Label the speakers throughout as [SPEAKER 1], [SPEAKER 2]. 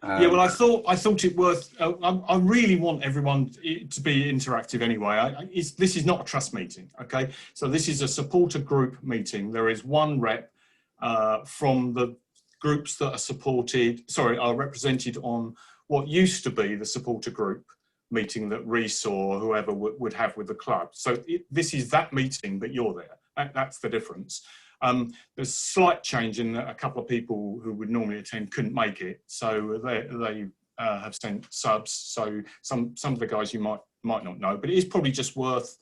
[SPEAKER 1] Yeah, well, I thought it worth. I really want everyone to be interactive anyway. This is not a trust meeting, okay? So this is a supporter group meeting. There is one rep from the groups that are represented on what used to be the supporter group meeting that Reese or whoever would have with the club. So this is that meeting, but you're there. That's the difference. There's slight change in that a couple of people who would normally attend couldn't make it, so they have sent subs. So some of the guys you might not know, but it is probably just worth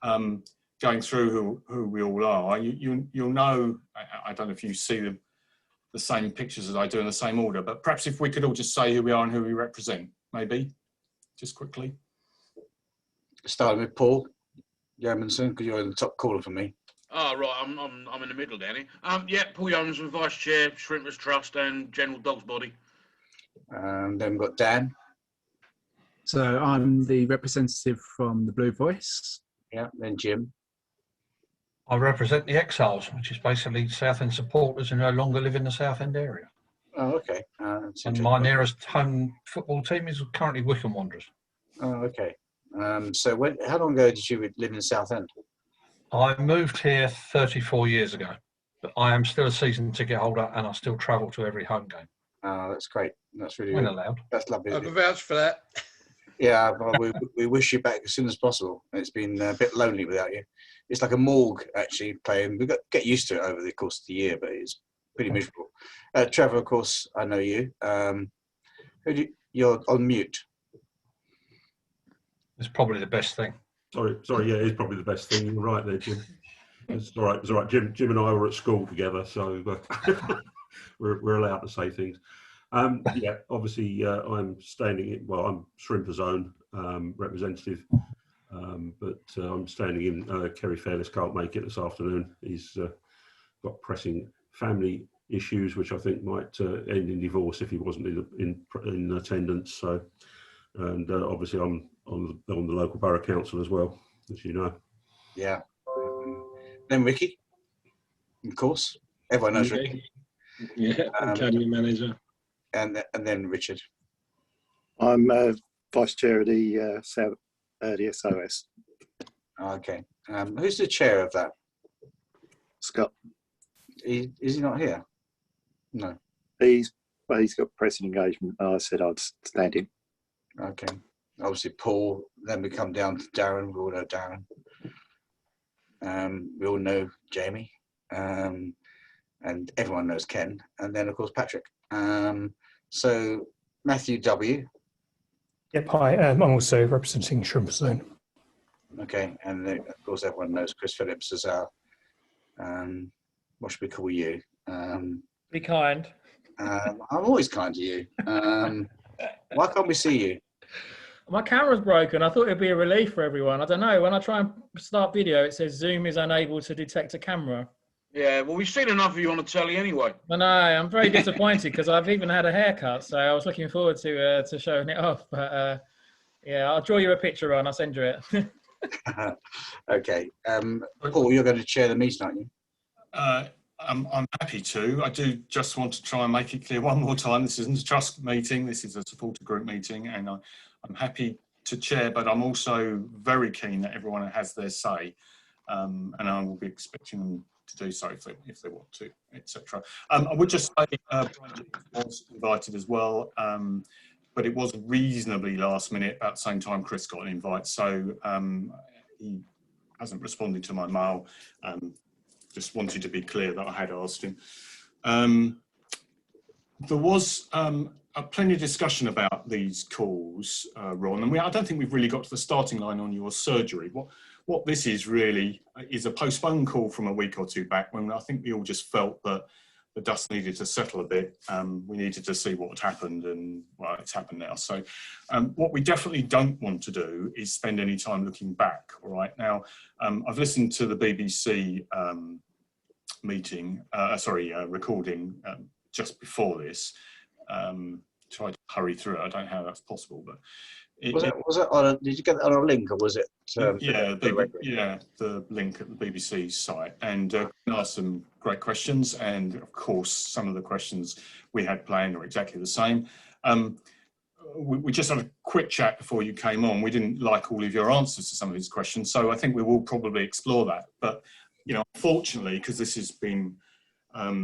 [SPEAKER 1] going through who we all are. You'll know. I don't know if you see the same pictures as I do in the same order, but perhaps if we could all just say who we are and who we represent, maybe. Just quickly.
[SPEAKER 2] Starting with Paul Yeomanson, because you're in the top corner for me.
[SPEAKER 3] Oh, right, I'm in the middle, Danny. Yeah, Paul Yeomanson, Vice Chair, Shrimpers Trust and General Dog's Body.
[SPEAKER 2] Then we've got Dan.
[SPEAKER 4] So I'm the representative from the Blue Voice.
[SPEAKER 2] Yeah, then Jim.
[SPEAKER 5] I represent the Exiles, which is basically Southend supporters who no longer live in the Southend area.
[SPEAKER 2] Oh, okay.
[SPEAKER 5] And my nearest home football team is currently Wycombe Wanderers.
[SPEAKER 2] Oh, okay. So how long ago did you live in Southend?
[SPEAKER 5] I moved here 34 years ago, but I am still a season ticket holder and I still travel to every home game.
[SPEAKER 2] Oh, that's great. That's really
[SPEAKER 5] when
[SPEAKER 2] good.
[SPEAKER 5] allowed.
[SPEAKER 2] That's lovely.
[SPEAKER 3] I can vouch for that.
[SPEAKER 2] Yeah, well, we wish you back as soon as possible. It's been a bit lonely without you. It's like a morgue, actually, playing. We've got to get used to it over the course of the year, but it's pretty miserable. Trevor, of course, I know you. You're on mute.
[SPEAKER 5] It's probably the best thing.
[SPEAKER 6] Sorry, yeah, it is probably the best thing. You're right there, Jim. It's all right. It's all right. Jim and I were at school together, so we're allowed to say things. Yeah, obviously, I'm standing in. Well, I'm Shrimpers Own representative, but I'm standing in. Kerry Fairless can't make it this afternoon. He's got pressing family issues, which I think might end in divorce if he wasn't in attendance. So, and obviously, I'm on the local borough council as well, as you know.
[SPEAKER 2] Yeah. Then Ricky, of course, everyone knows Ricky.
[SPEAKER 7] Yeah, academy manager.
[SPEAKER 2] And then Richard.
[SPEAKER 8] I'm vice chair of the SOS.
[SPEAKER 2] Okay. Who's the chair of that?
[SPEAKER 8] Scott.
[SPEAKER 2] Is he not here? No.
[SPEAKER 8] He's got press engagement. I said I'd stand in.
[SPEAKER 2] Okay. Obviously Paul. Then we come down to Darren. We all know Darren. We all know Jamie. And everyone knows Ken. And then of course Patrick. So Matthew W.
[SPEAKER 9] Yep, hi. I'm also representing Shrimpers Own.
[SPEAKER 2] Okay, and of course everyone knows Chris Phillips as our. What should we call you?
[SPEAKER 10] Be kind.
[SPEAKER 2] I'm always kind to you. Why can't we see you?
[SPEAKER 10] My camera's broken. I thought it'd be a relief for everyone. I don't know. When I try and start video, it says Zoom is unable to detect a camera.
[SPEAKER 3] Yeah, well, we've seen enough of you on the telly anyway.
[SPEAKER 10] I know. I'm very disappointed because I've even had a haircut, so I was looking forward to showing it off. But yeah, I'll draw you a picture on. I'll send you it.
[SPEAKER 2] Okay. Paul, you're going to chair the meeting, aren't you?
[SPEAKER 1] I'm happy to. I do just want to try and make it clear one more time. This isn't a trust meeting. This is a supporter group meeting, and I'm happy to chair, but I'm also very keen that everyone has their say, and I will be expecting them to do so if they want to, etc. I would just say Brian was invited as well, but it was reasonably last minute. About the same time Chris got an invite, so he hasn't responded to my mail. Just wanted to be clear that I had asked him. There was plenty of discussion about these calls, Ron, and I don't think we've really got to the starting line on your surgery. What this is really is a postponed call from a week or two back when I think we all just felt that the dust needed to settle a bit. We needed to see what had happened, and well, it's happened now. So what we definitely don't want to do is spend any time looking back. All right, now I've listened to the BBC recording just before this. tried to hurry through it. I don't know how that's possible, but
[SPEAKER 2] Was it on a, did you get that on a link, or was it?
[SPEAKER 1] Yeah, the link at the BBC site, and asked some great questions, and of course some of the questions we had planned are exactly the same. We just had a quick chat before you came on. We didn't like all of your answers to some of these questions, so I think we will probably explore that. But you know, unfortunately, because this has been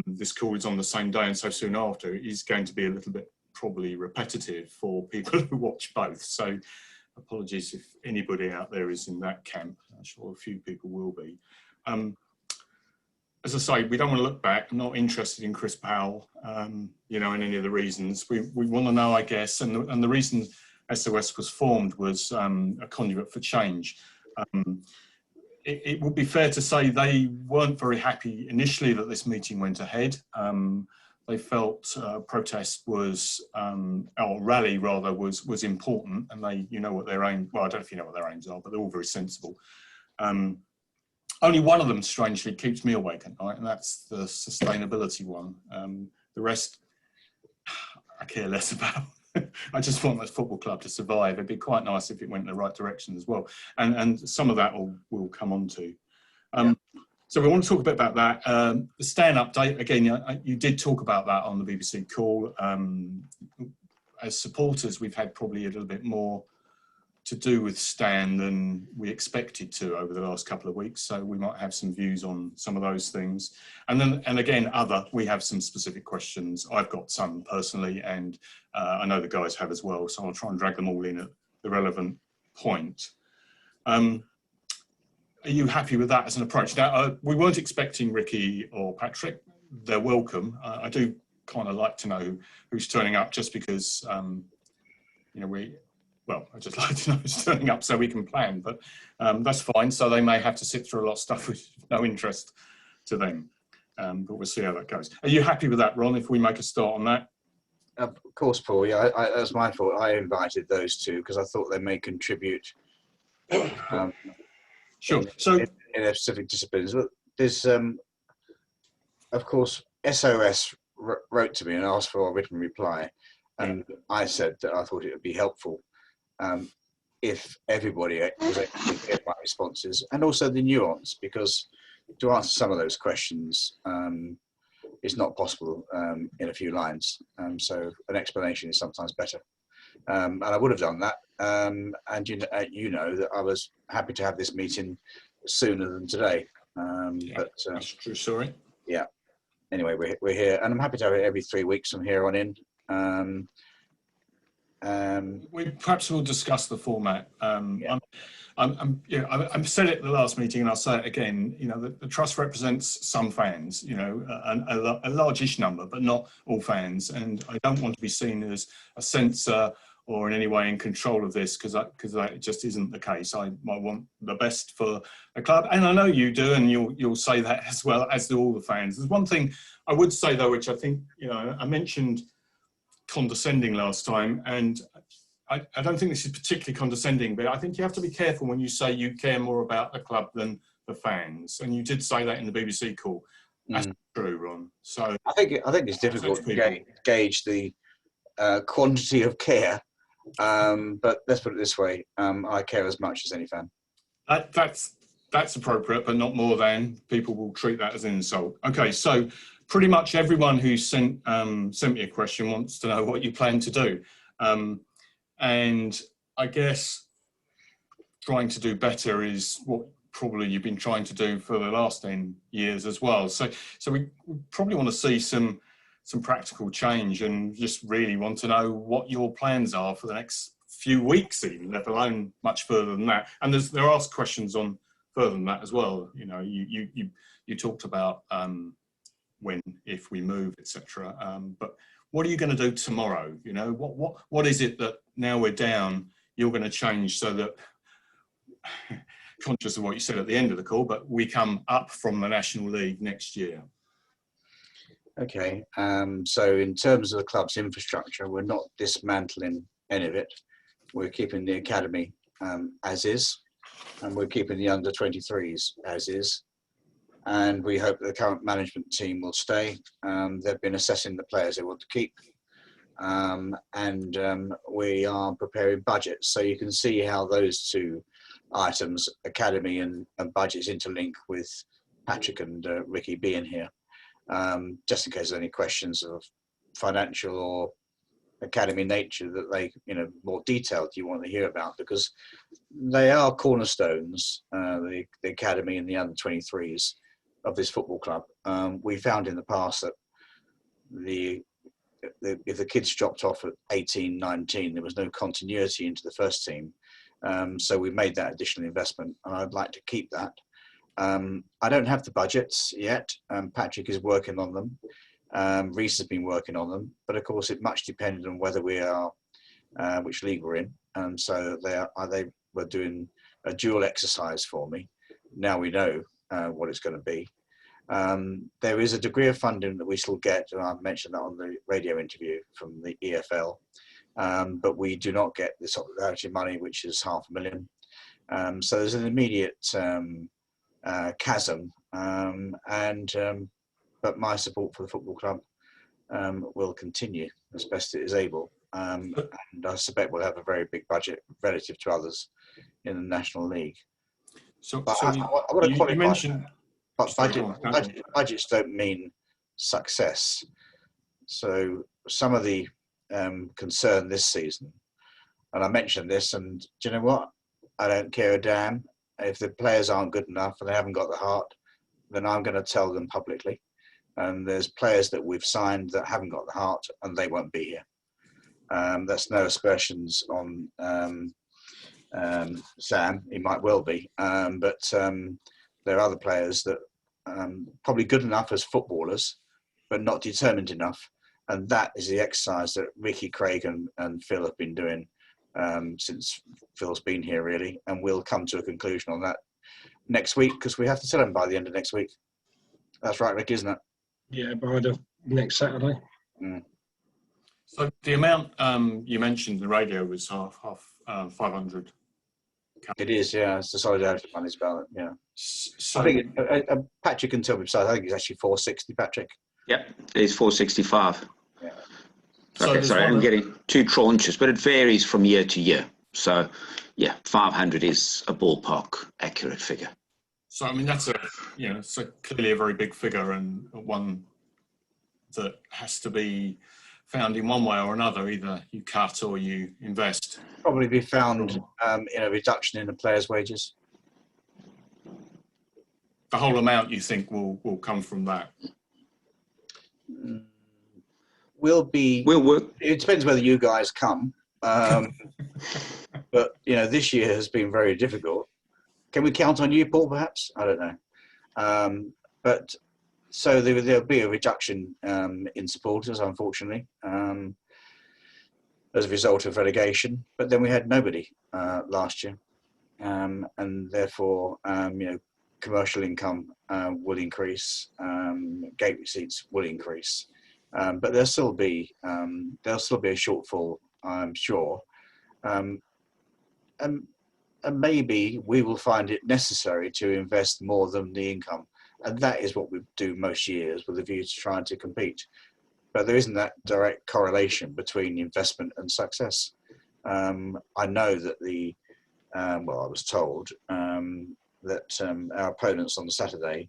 [SPEAKER 1] this call is on the same day and so soon after, it is going to be a little bit probably repetitive for people who watch both. So apologies if anybody out there is in that camp. I'm sure a few people will be. As I say, we don't want to look back. I'm not interested in Chris Powell, you know, and any of the reasons. We want to know, I guess, and the reason SOS was formed was a conduit for change. It would be fair to say they weren't very happy initially that this meeting went ahead. They felt protest was, or rally rather, was important, and they, you know what their aim, well, I don't know if you know what their aims are, but they're all very sensible. Only one of them, strangely, keeps me awake at night, and that's the sustainability one. The rest, I care less about. I just want this football club to survive. It'd be quite nice if it went in the right direction as well. And some of that we'll come on to. So we want to talk a bit about that. The Stan update, again, you did talk about that on the BBC call. As supporters, we've had probably a little bit more to do with Stan than we expected to over the last couple of weeks. So we might have some views on some of those things. And again, we have some specific questions. I've got some personally, and I know the guys have as well. So I'll try and drag them all in at the relevant point. Are you happy with that as an approach? Now, we weren't expecting Ricky or Patrick. They're welcome. I do kind of like to know who's turning up, just because, you know, I just like to know who's turning up so we can plan, but that's fine. So they may have to sit through a lot of stuff with no interest to them, but we'll see how that goes. Are you happy with that, Ron, if we make a start on that?
[SPEAKER 2] Of course, Paul. Yeah, that's my fault. I invited those two because I thought they may contribute.
[SPEAKER 1] Sure. So
[SPEAKER 2] in their specific disciplines. There's, of course, SOS wrote to me and asked for a written reply, and I said that I thought it would be helpful if everybody was able to get my responses, and also the nuance, because to answer some of those questions is not possible in a few lines. So an explanation is sometimes better. And I would have done that. And you know that I was happy to have this meeting sooner than today. But
[SPEAKER 1] that's a true story.
[SPEAKER 2] Yeah. Anyway, we're here, and I'm happy to have it every 3 weeks from here on in.
[SPEAKER 1] We perhaps will discuss the format. I've said it at the last meeting, and I'll say it again. You know, the trust represents some fans. You know, a largish number, but not all fans. And I don't want to be seen as a censor or in any way in control of this, because that just isn't the case. I want the best for the club, and I know you do, and you'll say that as well, as do all the fans. There's one thing I would say though, which I think, you know, I mentioned condescending last time, and I don't think this is particularly condescending, but I think you have to be careful when you say you care more about the club than the fans, and you did say that in the BBC call. That's true, Ron. So
[SPEAKER 2] I think it's difficult to gauge the quantity of care, but let's put it this way: I care as much as any fan.
[SPEAKER 1] That's appropriate, but not more than. People will treat that as an insult. Okay, so pretty much everyone who sent me a question wants to know what you plan to do. And I guess trying to do better is what probably you've been trying to do for the last 10 years as well. So we probably want to see some practical change, and just really want to know what your plans are for the next few weeks, even, let alone much further than that. And there are questions on further than that as well. You know, you talked about when, if we move, etc. But what are you going to do tomorrow? You know, what is it that now we're down, you're going to change so that, conscious of what you said at the end of the call, but we come up from the National League next year?
[SPEAKER 2] Okay, so in terms of the club's infrastructure, we're not dismantling any of it. We're keeping the academy as is, and we're keeping the under-23s as is. And we hope that the current management team will stay. They've been assessing the players they want to keep. and we are preparing budgets. So you can see how those two items, academy and budgets, interlink with Patrick and Ricky being here, just in case there's any questions of financial or academy nature that they, more detailed you want to hear about, because they are cornerstones, the academy and the under 23s of this football club. We found in the past that if the kids dropped off at 18, 19, there was no continuity into the first team. So we made that additional investment, and I'd like to keep that. I don't have the budgets yet. Patrick is working on them. Reece has been working on them, but of course it much depended on whether we are, which league we're in. And so they were doing a dual exercise for me. Now we know what it's going to be. There is a degree of funding that we still get, and I mentioned that on the radio interview from the EFL, but we do not get the solidarity money, which is $500,000. So there's an immediate chasm, but my support for the football club will continue as best it is able. And I suspect we'll have a very big budget relative to others in the National League.
[SPEAKER 1] So
[SPEAKER 2] I want to qualify.
[SPEAKER 1] You mentioned,
[SPEAKER 2] but budgets don't mean success. So some of the concern this season, and I mentioned this, and do you know what? I don't care a damn. If the players aren't good enough and they haven't got the heart, then I'm going to tell them publicly. And there's players that we've signed that haven't got the heart, and they won't be here. That's no aspersions on Sam. He might well be, but there are other players that probably good enough as footballers, but not determined enough. And that is the exercise that Ricky, Craig, and Phil have been doing since Phil's been here, really. And we'll come to a conclusion on that next week, because we have to sell him by the end of next week. That's right, Rick, isn't it?
[SPEAKER 7] Yeah, by the next Saturday.
[SPEAKER 1] So the amount you mentioned, the radio was half 500.
[SPEAKER 2] It is, yeah. It's the solidarity money's about it, yeah.
[SPEAKER 1] So
[SPEAKER 2] I think Patrick can tell me besides. I think it's actually 460, Patrick.
[SPEAKER 11] Yep, it's 465.
[SPEAKER 2] Yeah.
[SPEAKER 11] Okay, sorry, I'm getting two tranches, but it varies from year to year. So, yeah, 500 is a ballpark accurate figure.
[SPEAKER 1] So I mean that's clearly a very big figure, and one that has to be found in one way or another. Either you cut or you invest.
[SPEAKER 2] Probably be found in a reduction in the players' wages.
[SPEAKER 1] The whole amount you think will come from that?
[SPEAKER 2] We'll work. It depends whether you guys come. But this year has been very difficult. Can we count on you, Paul? Perhaps, I don't know. But so there'll be a reduction in supporters, unfortunately, as a result of relegation. But then we had nobody last year, and therefore, commercial income will increase, gate receipts will increase, but there'll still be a shortfall, I'm sure, and maybe we will find it necessary to invest more than the income, and that is what we do most years with a view to trying to compete. But there isn't that direct correlation between investment and success. I know that I was told that our opponents on Saturday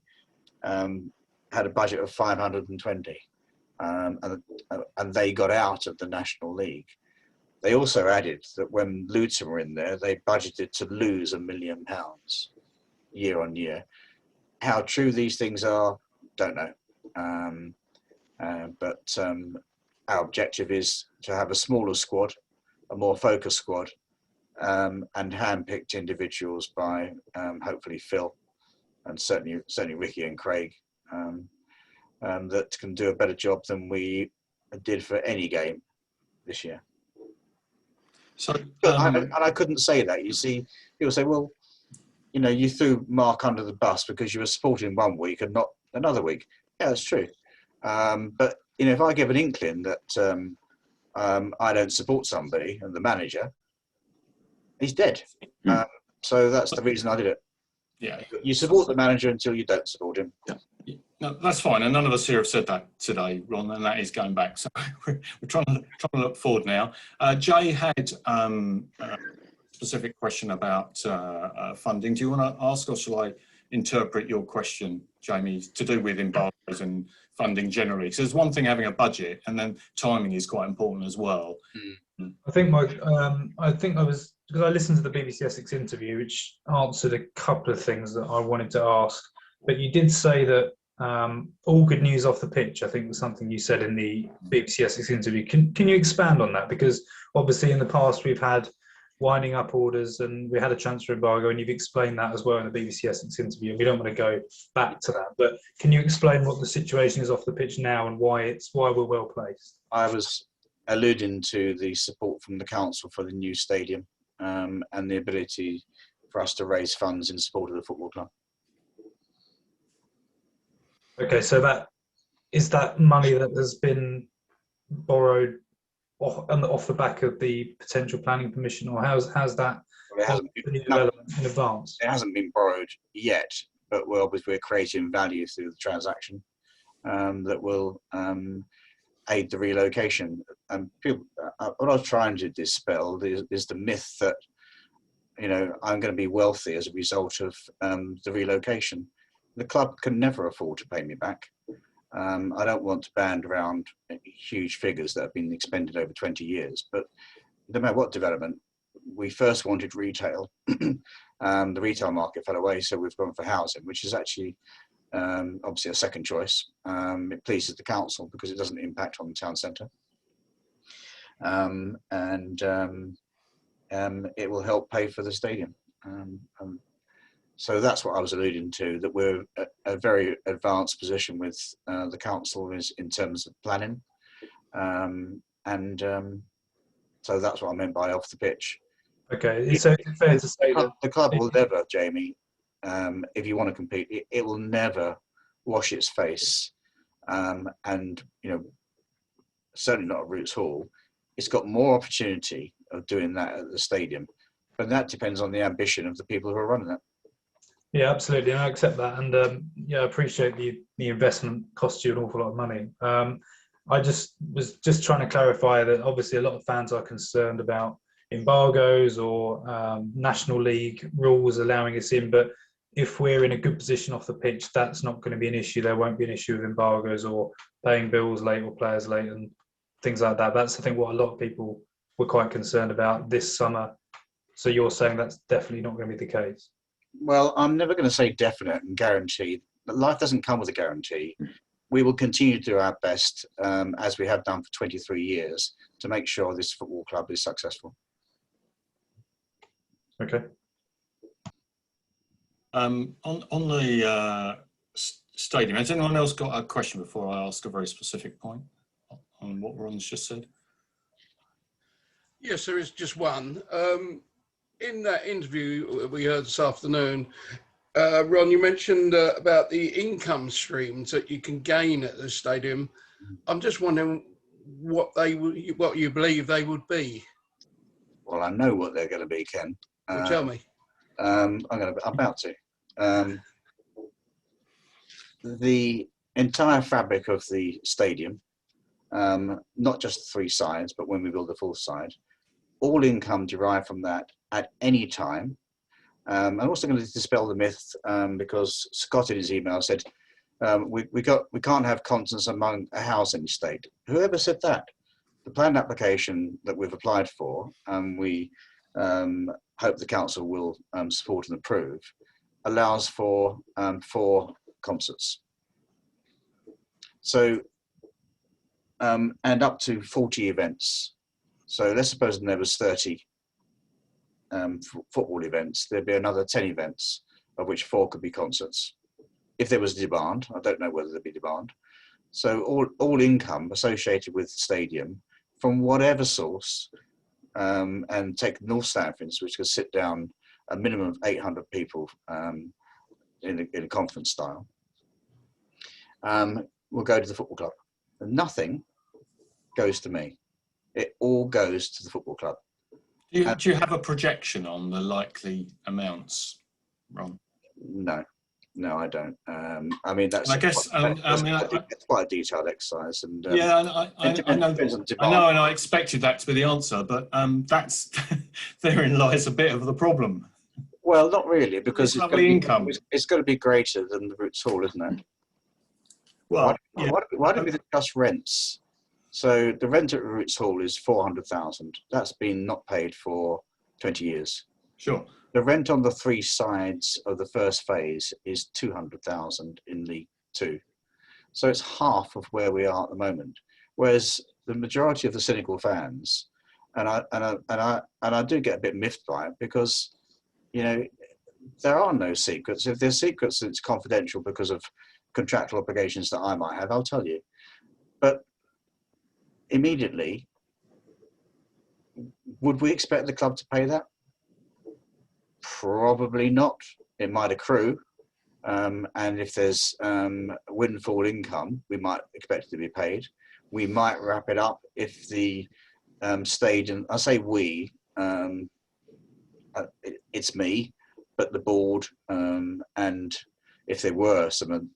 [SPEAKER 2] had a budget of 520, and they got out of the National League. They also added that when Luton were in there, they budgeted to lose £1 million year on year. How true these things are, don't know. But our objective is to have a smaller squad, a more focused squad, and hand-picked individuals by hopefully Phil and certainly Ricky and Craig that can do a better job than we did for any game this year.
[SPEAKER 1] So,
[SPEAKER 2] I couldn't say that. You see, people say, well, you threw Mark under the bus because you were supporting one week and not another week. Yeah, that's true. But if I give an inkling that I don't support somebody and the manager, he's dead. So that's the reason I did it.
[SPEAKER 1] Yeah.
[SPEAKER 2] You support the manager until you don't support him.
[SPEAKER 1] Yeah. No, that's fine, and none of us here have said that today, Ron, and that is going back. So we're trying to look forward now. Jay had a specific question about funding. Do you want to ask, or shall I interpret your question, Jamie, to do with embargoes and funding generally? Because there's one thing having a budget, and then timing is quite important as well.
[SPEAKER 12] I think because I listened to the BBC Essex interview, which answered a couple of things that I wanted to ask. But you did say that all good news off the pitch, I think was something you said in the BBC Essex interview. Can you expand on that? Because obviously in the past we've had winding up orders and we had a transfer embargo, and you've explained that as well in the BBC Essex interview. We don't want to go back to that, but can you explain what the situation is off the pitch now and why we're well placed?
[SPEAKER 2] I was alluding to the support from the council for the new stadium and the ability for us to raise funds in support of the football club.
[SPEAKER 12] Okay, so that is that money that has been borrowed off the back of the potential planning permission, or how's that been developed in advance?
[SPEAKER 2] It hasn't been borrowed yet, but we're creating value through the transaction that will aid the relocation. And what I was trying to dispel is the myth that, you know, I'm going to be wealthy as a result of the relocation. The club can never afford to pay me back. I don't want to band around huge figures that have been expended over 20 years, but no matter what development, we first wanted retail. The retail market fell away, so we've gone for housing, which is actually obviously a second choice. It pleases the council because it doesn't impact on the town centre. It will help pay for the stadium. So that's what I was alluding to, that we're at a very advanced position with the council in terms of planning. So that's what I meant by off the pitch.
[SPEAKER 12] Okay, so it's fair to say that
[SPEAKER 2] the club will never, Jamie, if you want to compete, it will never wash its face. And, you know, certainly not at Roots Hall. It's got more opportunity of doing that at the stadium, but that depends on the ambition of the people who are running it.
[SPEAKER 12] Yeah, absolutely, and I accept that, and I appreciate the investment costs you an awful lot of money. I was just trying to clarify that obviously a lot of fans are concerned about embargoes or National League rules allowing us in, but if we're in a good position off the pitch, that's not going to be an issue. There won't be an issue with embargoes or paying bills late or players late and things like that. That's, I think, what a lot of people were quite concerned about this summer. So you're saying that's definitely not going to be the case?
[SPEAKER 2] Well, I'm never going to say definite and guaranteed, but life doesn't come with a guarantee. We will continue to do our best, as we have done for 23 years, to make sure this football club is successful.
[SPEAKER 12] Okay.
[SPEAKER 1] On the stadium, has anyone else got a question before I ask a very specific point on what Ron's just said?
[SPEAKER 13] Yes, there is just one. In that interview we heard this afternoon, Ron, you mentioned about the income streams that you can gain at the stadium. I'm just wondering what you believe they would be.
[SPEAKER 2] Well, I know what they're going to be, Ken.
[SPEAKER 13] Tell me.
[SPEAKER 2] I'm about to. The entire fabric of the stadium, not just the three sides, but when we build the fourth side, all income derived from that at any time. I'm also going to dispel the myth because Scott in his email said we can't have continence among a housing estate. Whoever said that? The planned application that we've applied for, and we hope the council will support and approve, allows for 4 concerts. So and up to 40 events. So let's suppose there was 30 football events, there'd be another 10 events, of which 4 could be concerts. If there was demand, I don't know whether there'd be demand. So all income associated with the stadium, from whatever source, and take North Stand, for instance, which could sit down a minimum of 800 people in a conference style, will go to the football club. And nothing goes to me. It all goes to the football club.
[SPEAKER 1] Do you have a projection on the likely amounts, Ron?
[SPEAKER 2] No. No, I don't. I mean, that's
[SPEAKER 1] I guess
[SPEAKER 2] that's quite a detailed exercise, and
[SPEAKER 1] yeah, I know,
[SPEAKER 2] depends on
[SPEAKER 1] I
[SPEAKER 2] demand.
[SPEAKER 1] know, and I expected that to be the answer, but that's therein lies a bit of the problem.
[SPEAKER 2] Well, not really, because
[SPEAKER 1] lovely income.
[SPEAKER 2] It's got to be greater than the Roots Hall, isn't it?
[SPEAKER 1] Well,
[SPEAKER 2] why don't we discuss rents? So the rent at Roots Hall is 400,000. That's been not paid for 20 years.
[SPEAKER 1] Sure.
[SPEAKER 2] The rent on the 3 sides of the first phase is 200,000 in League 2. So it's half of where we are at the moment. Whereas the majority of the cynical fans, and I do get a bit miffed by it, because there are no secrets. If there's secrets, it's confidential because of contractual obligations that I might have, I'll tell you. But immediately, would we expect the club to pay that? Probably not. It might accrue. And if there's windfall income, we might expect it to be paid. We might wrap it up if the stadium, I say we, it's me, but the board, and if there were some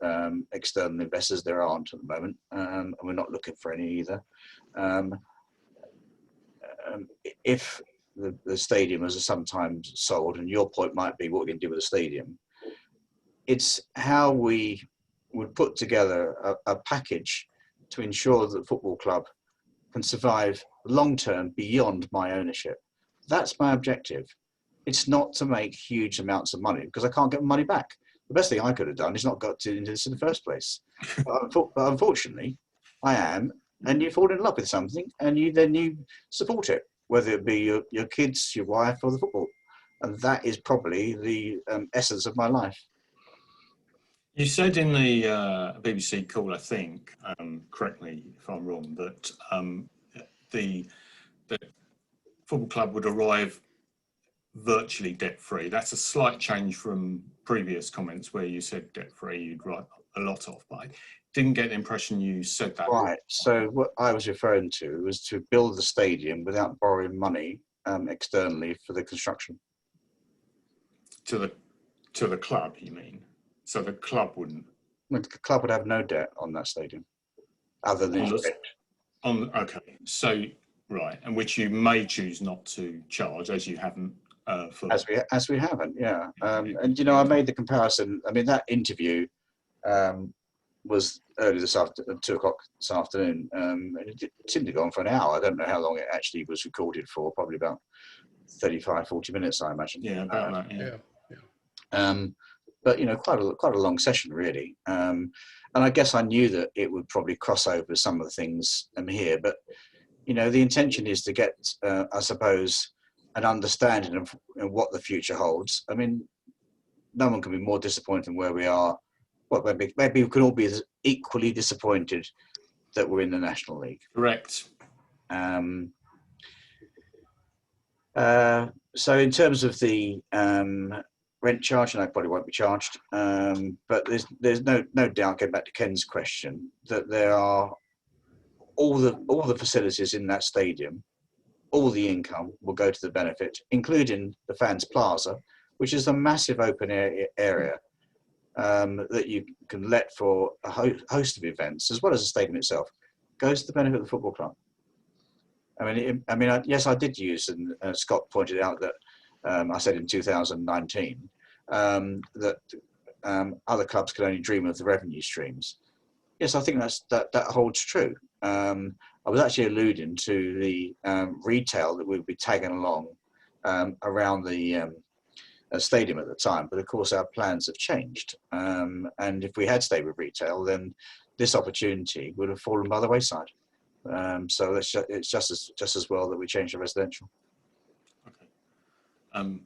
[SPEAKER 2] external investors, there aren't at the moment, and we're not looking for any either. If the stadium is sometimes sold, and your point might be what we can do with the stadium, it's how we would put together a package to ensure that the football club can survive long-term beyond my ownership. That's my objective. It's not to make huge amounts of money, because I can't get money back. The best thing I could have done is not got into this in the first place. But unfortunately, I am, and you fall in love with something, and you support it, whether it be your kids, your wife, or the football. And that is probably the essence of my life.
[SPEAKER 1] You said in the BBC call, I think, correct me if I'm wrong, that the football club would arrive virtually debt-free. That's a slight change from previous comments where you said debt-free, you'd write a lot off, but I didn't get the impression you said that.
[SPEAKER 2] Right, so what I was referring to was to build the stadium without borrowing money externally for the construction.
[SPEAKER 1] To the club, you mean? So the club wouldn't?
[SPEAKER 2] The club would have no debt on that stadium, other than
[SPEAKER 1] okay, so right, and which you may choose not to charge, as you haven't for
[SPEAKER 2] as we haven't, yeah. And I made the comparison. I mean, that interview was early this afternoon, 2 o'clock this afternoon. And it seemed to go on for an hour. I don't know how long it actually was recorded for. Probably about 35, 40 minutes, I imagine.
[SPEAKER 1] Yeah, about that.
[SPEAKER 2] Yeah. But quite a long session, really. And I guess I knew that it would probably cross over some of the things here. But the intention is to get, I suppose, an understanding of what the future holds. I mean, no one can be more disappointed than where we are. Well, maybe we can all be equally disappointed that we're in the National League.
[SPEAKER 1] Correct.
[SPEAKER 2] So in terms of the rent charge, and I probably won't be charged, but there's no doubt, getting back to Ken's question, that there are all the facilities in that stadium, all the income will go to the benefit, including the fans plaza, which is a massive open area that you can let for a host of events, as well as the stadium itself, goes to the benefit of the football club. Yes, I did use, and Scott pointed out that I said in 2019 that other clubs can only dream of the revenue streams. Yes, I think that holds true. I was actually alluding to the retail that we'd be tagging along around the stadium at the time, but of course our plans have changed. And if we had stayed with retail, then this opportunity would have fallen by the wayside. So it's just as well that we changed to residential.
[SPEAKER 1] Okay.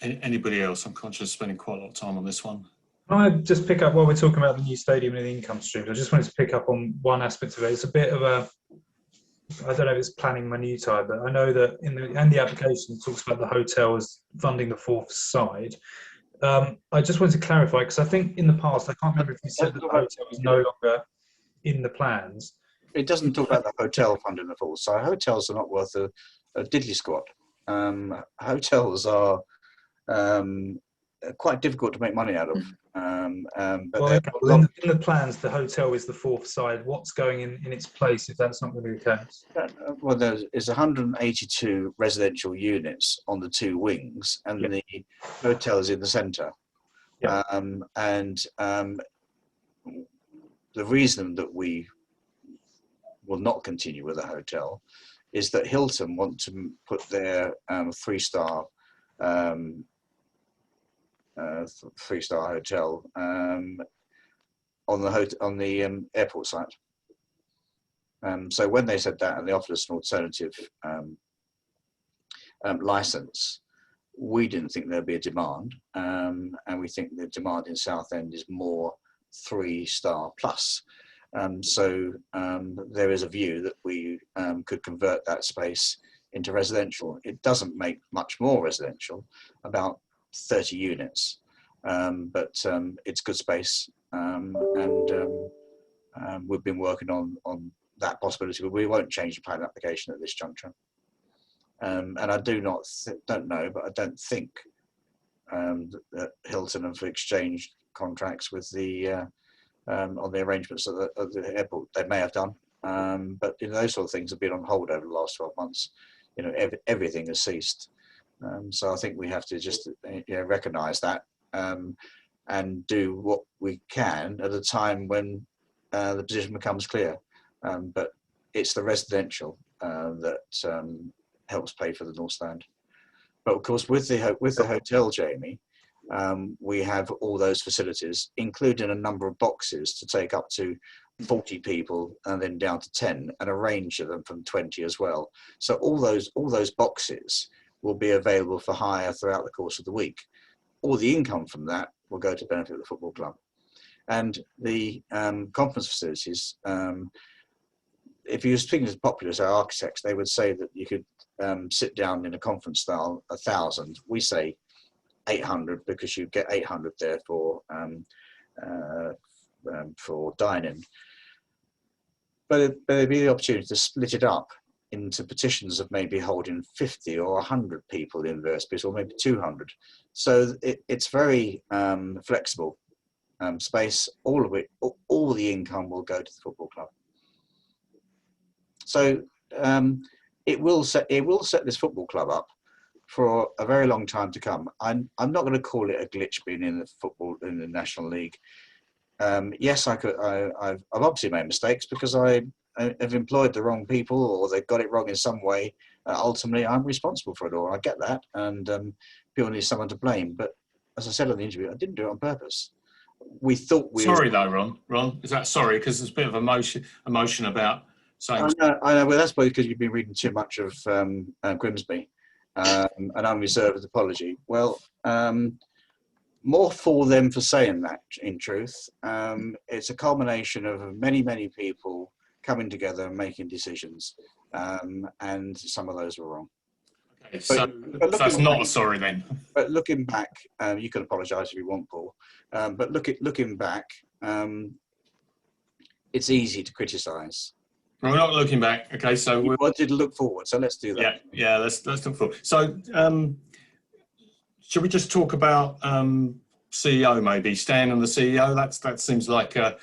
[SPEAKER 1] Anybody else? I'm conscious of spending quite a lot of time on this one.
[SPEAKER 12] Can I just pick up while we're talking about the new stadium and the income streams? I just wanted to pick up on one aspect of it. It's a bit of a, I don't know if it's planning minutiae, but I know that in the application it talks about the hotel as funding the 4th side. I just wanted to clarify, because I think in the past, I can't remember if you said that the hotel is no longer in the plans.
[SPEAKER 2] It doesn't talk about the hotel funding the 4th side. Hotels are not worth a diddly squat. Hotels are quite difficult to make money out of. But
[SPEAKER 12] well, in the plans, the hotel is the fourth side. What's going in its place if that's not going to be the case?
[SPEAKER 2] Well, there's 182 residential units on the 2 wings, and the hotel is in the centre. The reason that we will not continue with the hotel is that Hilton want to put their 3-star hotel on the airport site. So when they said that and they offered us an alternative license, we didn't think there'd be a demand, and we think the demand in Southend is more 3-star plus. So there is a view that we could convert that space into residential. It doesn't make much more residential, about 30 units, but it's good space, and we've been working on that possibility, but we won't change the planning application at this juncture. And I don't know, but I don't think that Hilton have exchanged contracts with the on the arrangements at the airport. They may have done, but those sort of things have been on hold over the last 12 months. Everything has ceased. So I think we have to just recognise that and do what we can at a time when the position becomes clear. But it's the residential that helps pay for the North Stand. But of course, with the hotel, Jamie, we have all those facilities, including a number of boxes to take up to 40 people and then down to 10, and a range of them from 20 as well. So all those boxes will be available for hire throughout the course of the week. All the income from that will go to benefit the football club. And the conference facilities, if you were speaking to populace, our architects, they would say that you could sit down in a conference style 1,000. We say 800 because you get 800 there for dining. But there'd be the opportunity to split it up into petitions of maybe holding 50 or 100 people in various bits, or maybe 200. So it's very flexible space. All of it, all the income will go to the football club. So it will set this football club up for a very long time to come. I'm not going to call it a glitch being in the National League. Yes, I've obviously made mistakes because I have employed the wrong people, or they've got it wrong in some way. Ultimately, I'm responsible for it all. I get that, and people need someone to blame. But as I said in the interview, I didn't do it on purpose. We thought we.
[SPEAKER 1] Sorry though, Ron. Is that sorry? Because there's a bit of emotion about saying.
[SPEAKER 2] I know. Well, that's probably because you've been reading too much of Grimsby. An unreserved apology. Well, more for them for saying that, in truth. It's a culmination of many, many people coming together and making decisions, and some of those were wrong.
[SPEAKER 1] Okay, so that's not a sorry then.
[SPEAKER 2] But looking back, you can apologise if you want, Paul, but looking back, it's easy to criticise.
[SPEAKER 1] We're not looking back. Okay, so
[SPEAKER 2] we wanted to look forward, so let's do that.
[SPEAKER 1] Yeah. Let's look forward. So, should we just talk about CEO maybe? Stan and the CEO. That seems like a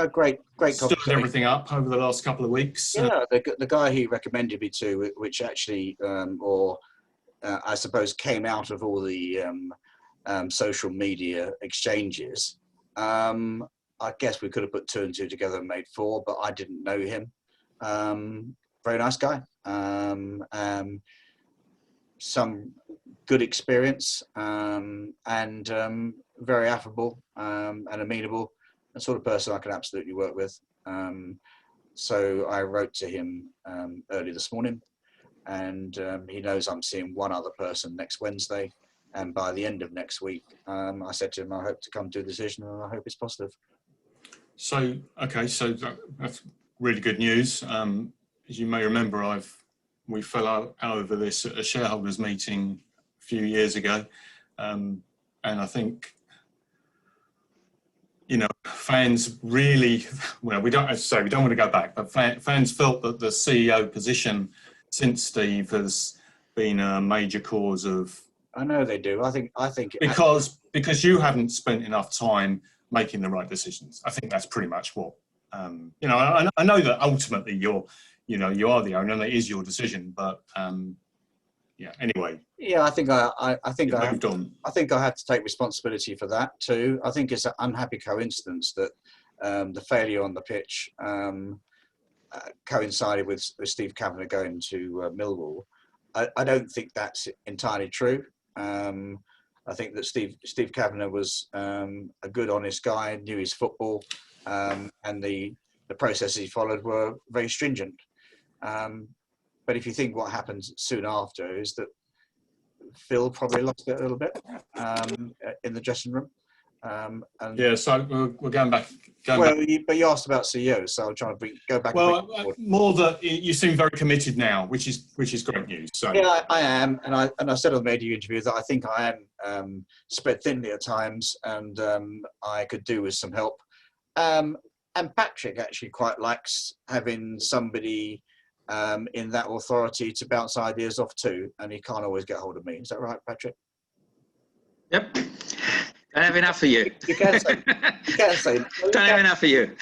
[SPEAKER 2] great
[SPEAKER 1] stood everything up over the last couple of weeks.
[SPEAKER 2] Yeah, the guy he recommended me to, which actually, I suppose, came out of all the social media exchanges. I guess we could have put 2 and 2 together and made 4, but I didn't know him. Very nice guy. Some good experience, and very affable and amenable, the sort of person I can absolutely work with. So I wrote to him early this morning, and he knows I'm seeing one other person next Wednesday, and by the end of next week, I said to him, I hope to come to a decision, and I hope it's positive.
[SPEAKER 1] So, okay, so that's really good news. As you may remember, we fell out over this at a shareholders meeting a few years ago, and I think fans really, well, we don't want to go back, but fans felt that the CEO position since Steve has been a major cause of
[SPEAKER 2] I know they do. I think
[SPEAKER 1] because you haven't spent enough time making the right decisions. I think that's pretty much what you know. I know that ultimately you are the owner and it is your decision, but yeah. Anyway.
[SPEAKER 2] Yeah, I think I think I
[SPEAKER 1] moved on.
[SPEAKER 2] I think I have to take responsibility for that too. I think it's an unhappy coincidence that the failure on the pitch coincided with Steve Kavanagh going to Millwall. I don't think that's entirely true. I think that Steve Kavanagh was a good, honest guy, knew his football, and the processes he followed were very stringent. But if you think what happened soon after is that Phil probably lost it a little bit in the dressing room.
[SPEAKER 1] Yeah, so we're going back.
[SPEAKER 2] But you asked about CEO, so I'm trying to go back.
[SPEAKER 1] Well, more that you seem very committed now, which is great news. So
[SPEAKER 2] yeah, I am, and I said on the media interview that I think I am spread thinly at times, and I could do with some help. And Patrick actually quite likes having somebody in that authority to bounce ideas off to, and he can't always get hold of me. Is that right, Patrick?
[SPEAKER 11] Yep. Don't have enough for you.
[SPEAKER 2] You can say.
[SPEAKER 11] Don't have enough for you.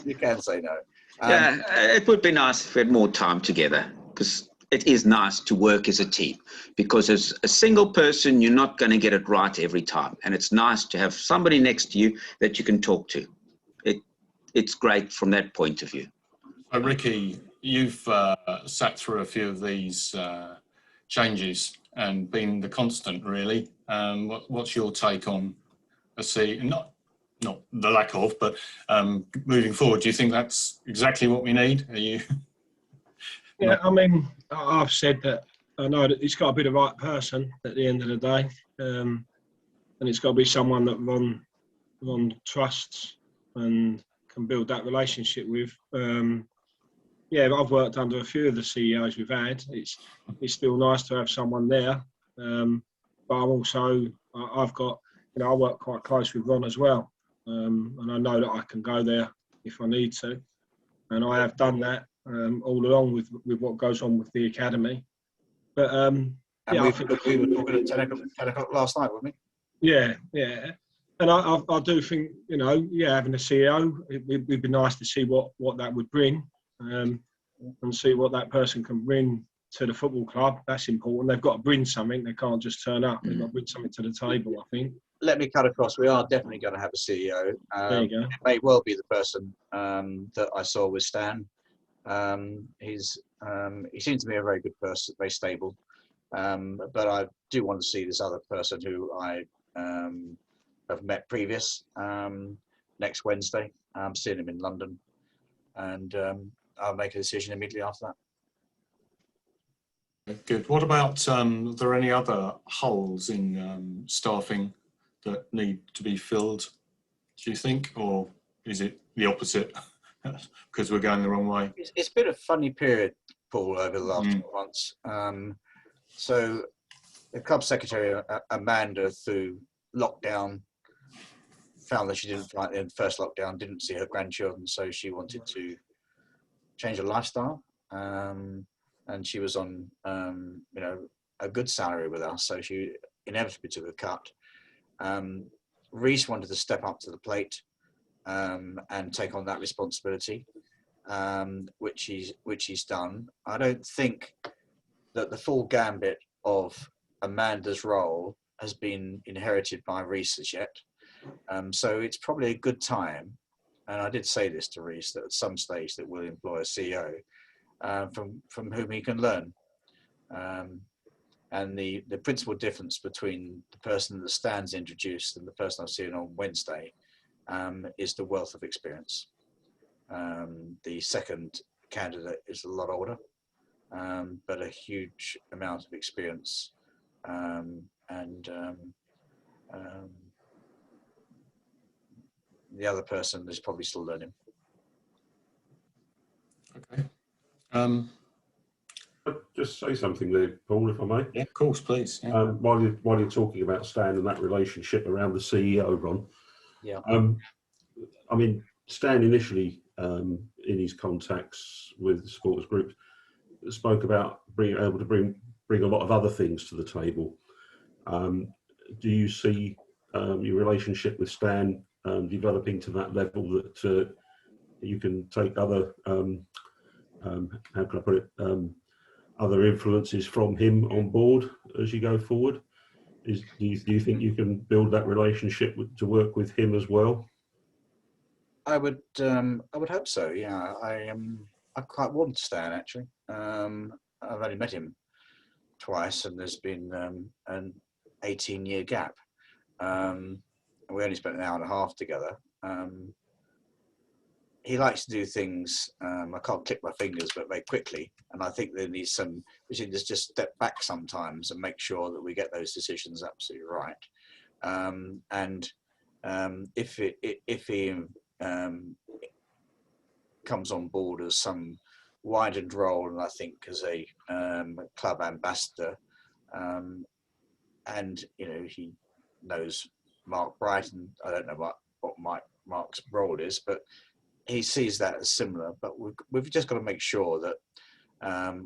[SPEAKER 2] You can say no.
[SPEAKER 11] Yeah, it would be nice if we had more time together, because it is nice to work as a team. Because as a single person, you're not going to get it right every time, and it's nice to have somebody next to you that you can talk to. It's great from that point of view.
[SPEAKER 1] So Ricky, you've sat through a few of these changes and been the constant, really. What's your take on not the lack of, but moving forward? Do you think that's exactly what we need? Are you?
[SPEAKER 7] Yeah, I mean, I've said that I know that it's got to be the right person at the end of the day, and it's got to be someone that Ron trusts and can build that relationship with. Yeah, I've worked under a few of the CEOs we've had. It's still nice to have someone there, but I've got, I work quite close with Ron as well, and I know that I can go there if I need to, and I have done that all along with what goes on with the academy. But yeah,
[SPEAKER 2] we were talking at 10 o'clock last night, weren't we?
[SPEAKER 7] Yeah, yeah. And I do think, having a CEO, it'd be nice to see what that would bring, and see what that person can bring to the football club. That's important. They've got to bring something. They can't just turn up. They've got to bring something to the table, I think.
[SPEAKER 2] Let me cut across. We are definitely going to have a CEO.
[SPEAKER 7] There you go.
[SPEAKER 2] It may well be the person that I saw with Stan. He seems to be a very good person, very stable. But I do want to see this other person who I have met previous next Wednesday. I'm seeing him in London, and I'll make a decision immediately after that.
[SPEAKER 1] Good. What about, are there any other holes in staffing that need to be filled, do you think? Or is it the opposite because we're going the wrong way?
[SPEAKER 2] It's been a funny period, Paul, over the last 12 months. So the club secretary, Amanda, through lockdown, found that she didn't, like in the first lockdown, didn't see her grandchildren, so she wanted to change her lifestyle. And she was on, a good salary with us, so she inevitably took a cut. Reece wanted to step up to the plate and take on that responsibility, which he's done. I don't think that the full gambit of Amanda's role has been inherited by Reece as yet. So it's probably a good time, and I did say this to Reece, that at some stage that we'll employ a CEO from whom he can learn. And the principal difference between the person that Stan's introduced and the person I've seen on Wednesday is the wealth of experience. The second candidate is a lot older, but a huge amount of experience. The other person is probably still learning.
[SPEAKER 1] Okay.
[SPEAKER 6] Just say something there, Paul, if I may.
[SPEAKER 1] Yeah, of course, please. Yeah.
[SPEAKER 6] While you're talking about Stan and that relationship around the CEO, Ron.
[SPEAKER 2] Yeah.
[SPEAKER 6] I mean, Stan initially, in his contacts with the supporters group, spoke about being able to bring a lot of other things to the table. Do you see your relationship with Stan developing to that level that you can take other, how can I put it, other influences from him on board as you go forward? Do you think you can build that relationship to work with him as well?
[SPEAKER 2] I would hope so. Yeah, I quite want Stan actually. I've only met him twice, and there's been an 18-year gap. We only spent an hour and a half together. He likes to do things, I can't click my fingers, but very quickly. And I think there needs some, we should just step back sometimes and make sure that we get those decisions absolutely right. If he comes on board as some widened role, and I think as a club ambassador, and he knows Mark Brighton. I don't know what Mark's role is, but he sees that as similar. But we've just got to make sure that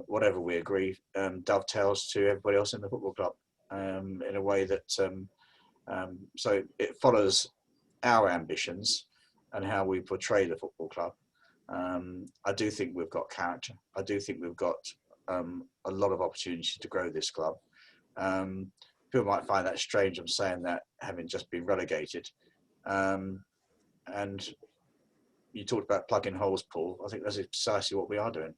[SPEAKER 2] whatever we agree dovetails to everybody else in the football club in a way that so it follows our ambitions and how we portray the football club. I do think we've got character. I do think we've got a lot of opportunity to grow this club. People might find that strange, I'm saying that, having just been relegated. And you talked about plugging holes, Paul. I think that's precisely what we are doing.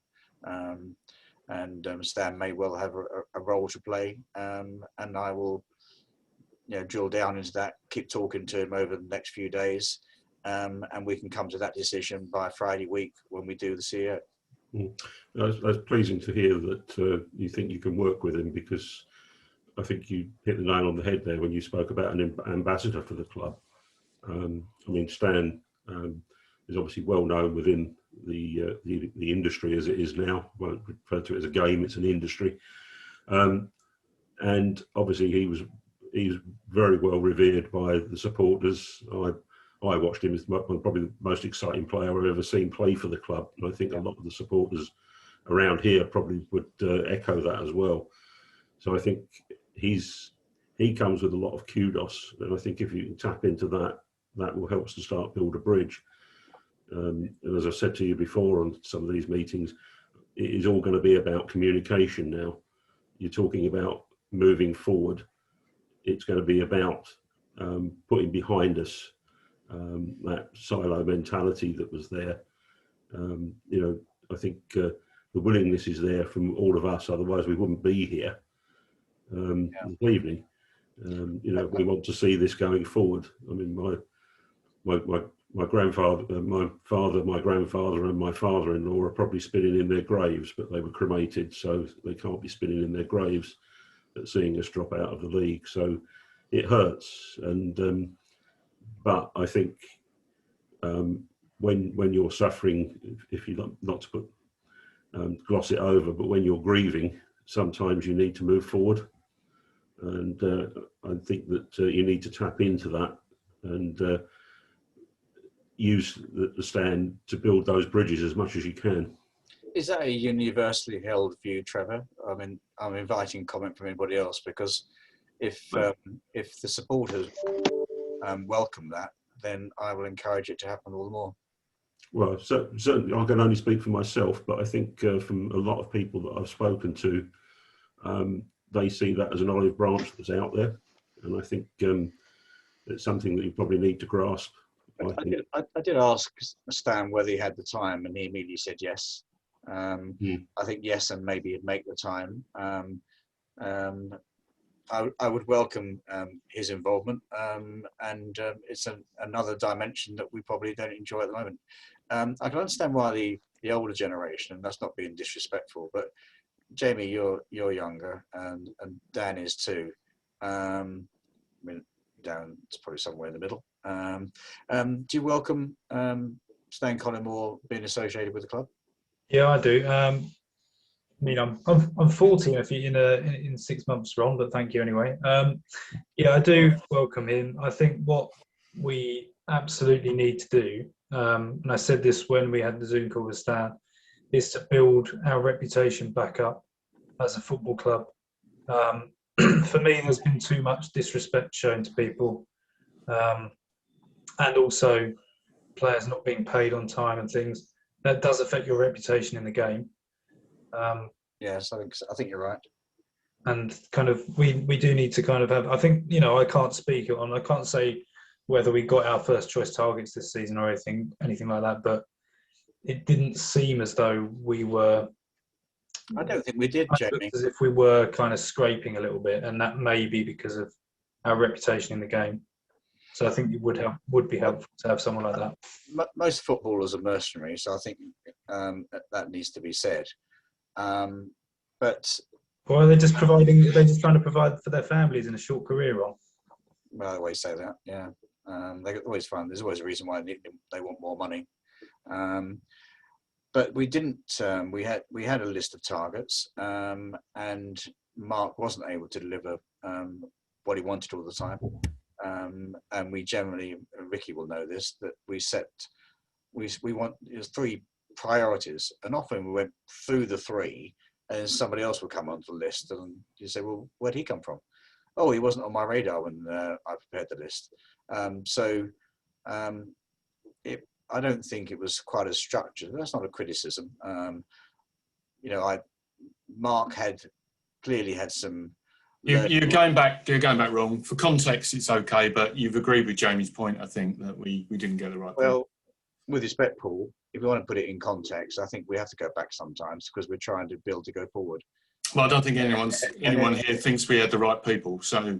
[SPEAKER 2] Stan may well have a role to play, and I will drill down into that, keep talking to him over the next few days, and we can come to that decision by Friday week when we do the CEO.
[SPEAKER 6] That's pleasing to hear that you think you can work with him, because I think you hit the nail on the head there when you spoke about an ambassador for the club. I mean, Stan is obviously well known within the industry as it is now. I won't refer to it as a game; it's an industry. And obviously, he's very well revered by the supporters. I watched him as probably the most exciting player I've ever seen play for the club. And I think a lot of the supporters around here probably would echo that as well. So I think he comes with a lot of kudos, and I think if you can tap into that, that will help us to start build a bridge. And as I said to you before on some of these meetings, it is all going to be about communication now. You're talking about moving forward. It's going to be about putting behind us that silo mentality that was there. I think the willingness is there from all of us, otherwise we wouldn't be here this evening. We want to see this going forward. I mean, my grandfather, my father, my grandfather and my father-in-law are probably spinning in their graves, but they were cremated, so they can't be spinning in their graves at seeing us drop out of the league. So it hurts, and but I think when you're suffering, if you not to put gloss it over, but when you're grieving, sometimes you need to move forward, and I think that you need to tap into that and use the Stand to build those bridges as much as you can.
[SPEAKER 2] Is that a universally held view, Trevor? I mean, I'm inviting comment from anybody else, because if the supporters welcome that, then I will encourage it to happen all the more.
[SPEAKER 6] Well, certainly I can only speak for myself, but I think from a lot of people that I've spoken to, they see that as an olive branch that's out there, and I think it's something that you probably need to grasp.
[SPEAKER 2] I did ask Stan whether he had the time, and he immediately said yes. I think yes, and maybe he'd make the time. I would welcome his involvement, and it's another dimension that we probably don't enjoy at the moment. I can understand why the older generation, and that's not being disrespectful, but Jamie, you're younger, and Dan is too. I mean, Darren's probably somewhere in the middle. Do you welcome Stan Collymore being associated with the club?
[SPEAKER 12] Yeah, I do. I mean, I'm 40 in 6 months, Ron, but thank you anyway. Yeah, I do welcome him. I think what we absolutely need to do, and I said this when we had the Zoom call with Stan, is to build our reputation back up as a football club. for me, there's been too much disrespect shown to people, and also players not being paid on time and things. That does affect your reputation in the game.
[SPEAKER 2] Yes, I think you're right.
[SPEAKER 12] And kind of we do need to kind of have. I think, you know, I can't say whether we got our first choice targets this season or anything like that, but it didn't seem as though we were.
[SPEAKER 2] I don't think we did, Jamie.
[SPEAKER 12] As if we were kind of scraping a little bit, and that may be because of our reputation in the game. So I think it would be helpful to have someone like that.
[SPEAKER 2] Most footballers are mercenaries, so I think that needs to be said. But
[SPEAKER 12] or are they just providing? Are they just trying to provide for their families in a short career role?
[SPEAKER 2] Well, I always say that. Yeah, they always find there's always a reason why they want more money. But we didn't. We had a list of targets, and Mark wasn't able to deliver what he wanted all the time. And we generally, Ricky will know this, that we want there's 3 priorities, and often we went through the 3, and then somebody else would come onto the list, and you say, well, where'd he come from? Oh, he wasn't on my radar when I prepared the list. I don't think it was quite as structured. That's not a criticism. You know, Mark had clearly had some.
[SPEAKER 1] You're going back wrong. For context, it's okay, but you've agreed with Jamie's point, I think, that we didn't get the right.
[SPEAKER 2] Well, with respect, Paul, if you want to put it in context, I think we have to go back sometimes because we're trying to build to go forward.
[SPEAKER 1] Well, I don't think anyone here thinks we had the right people. So,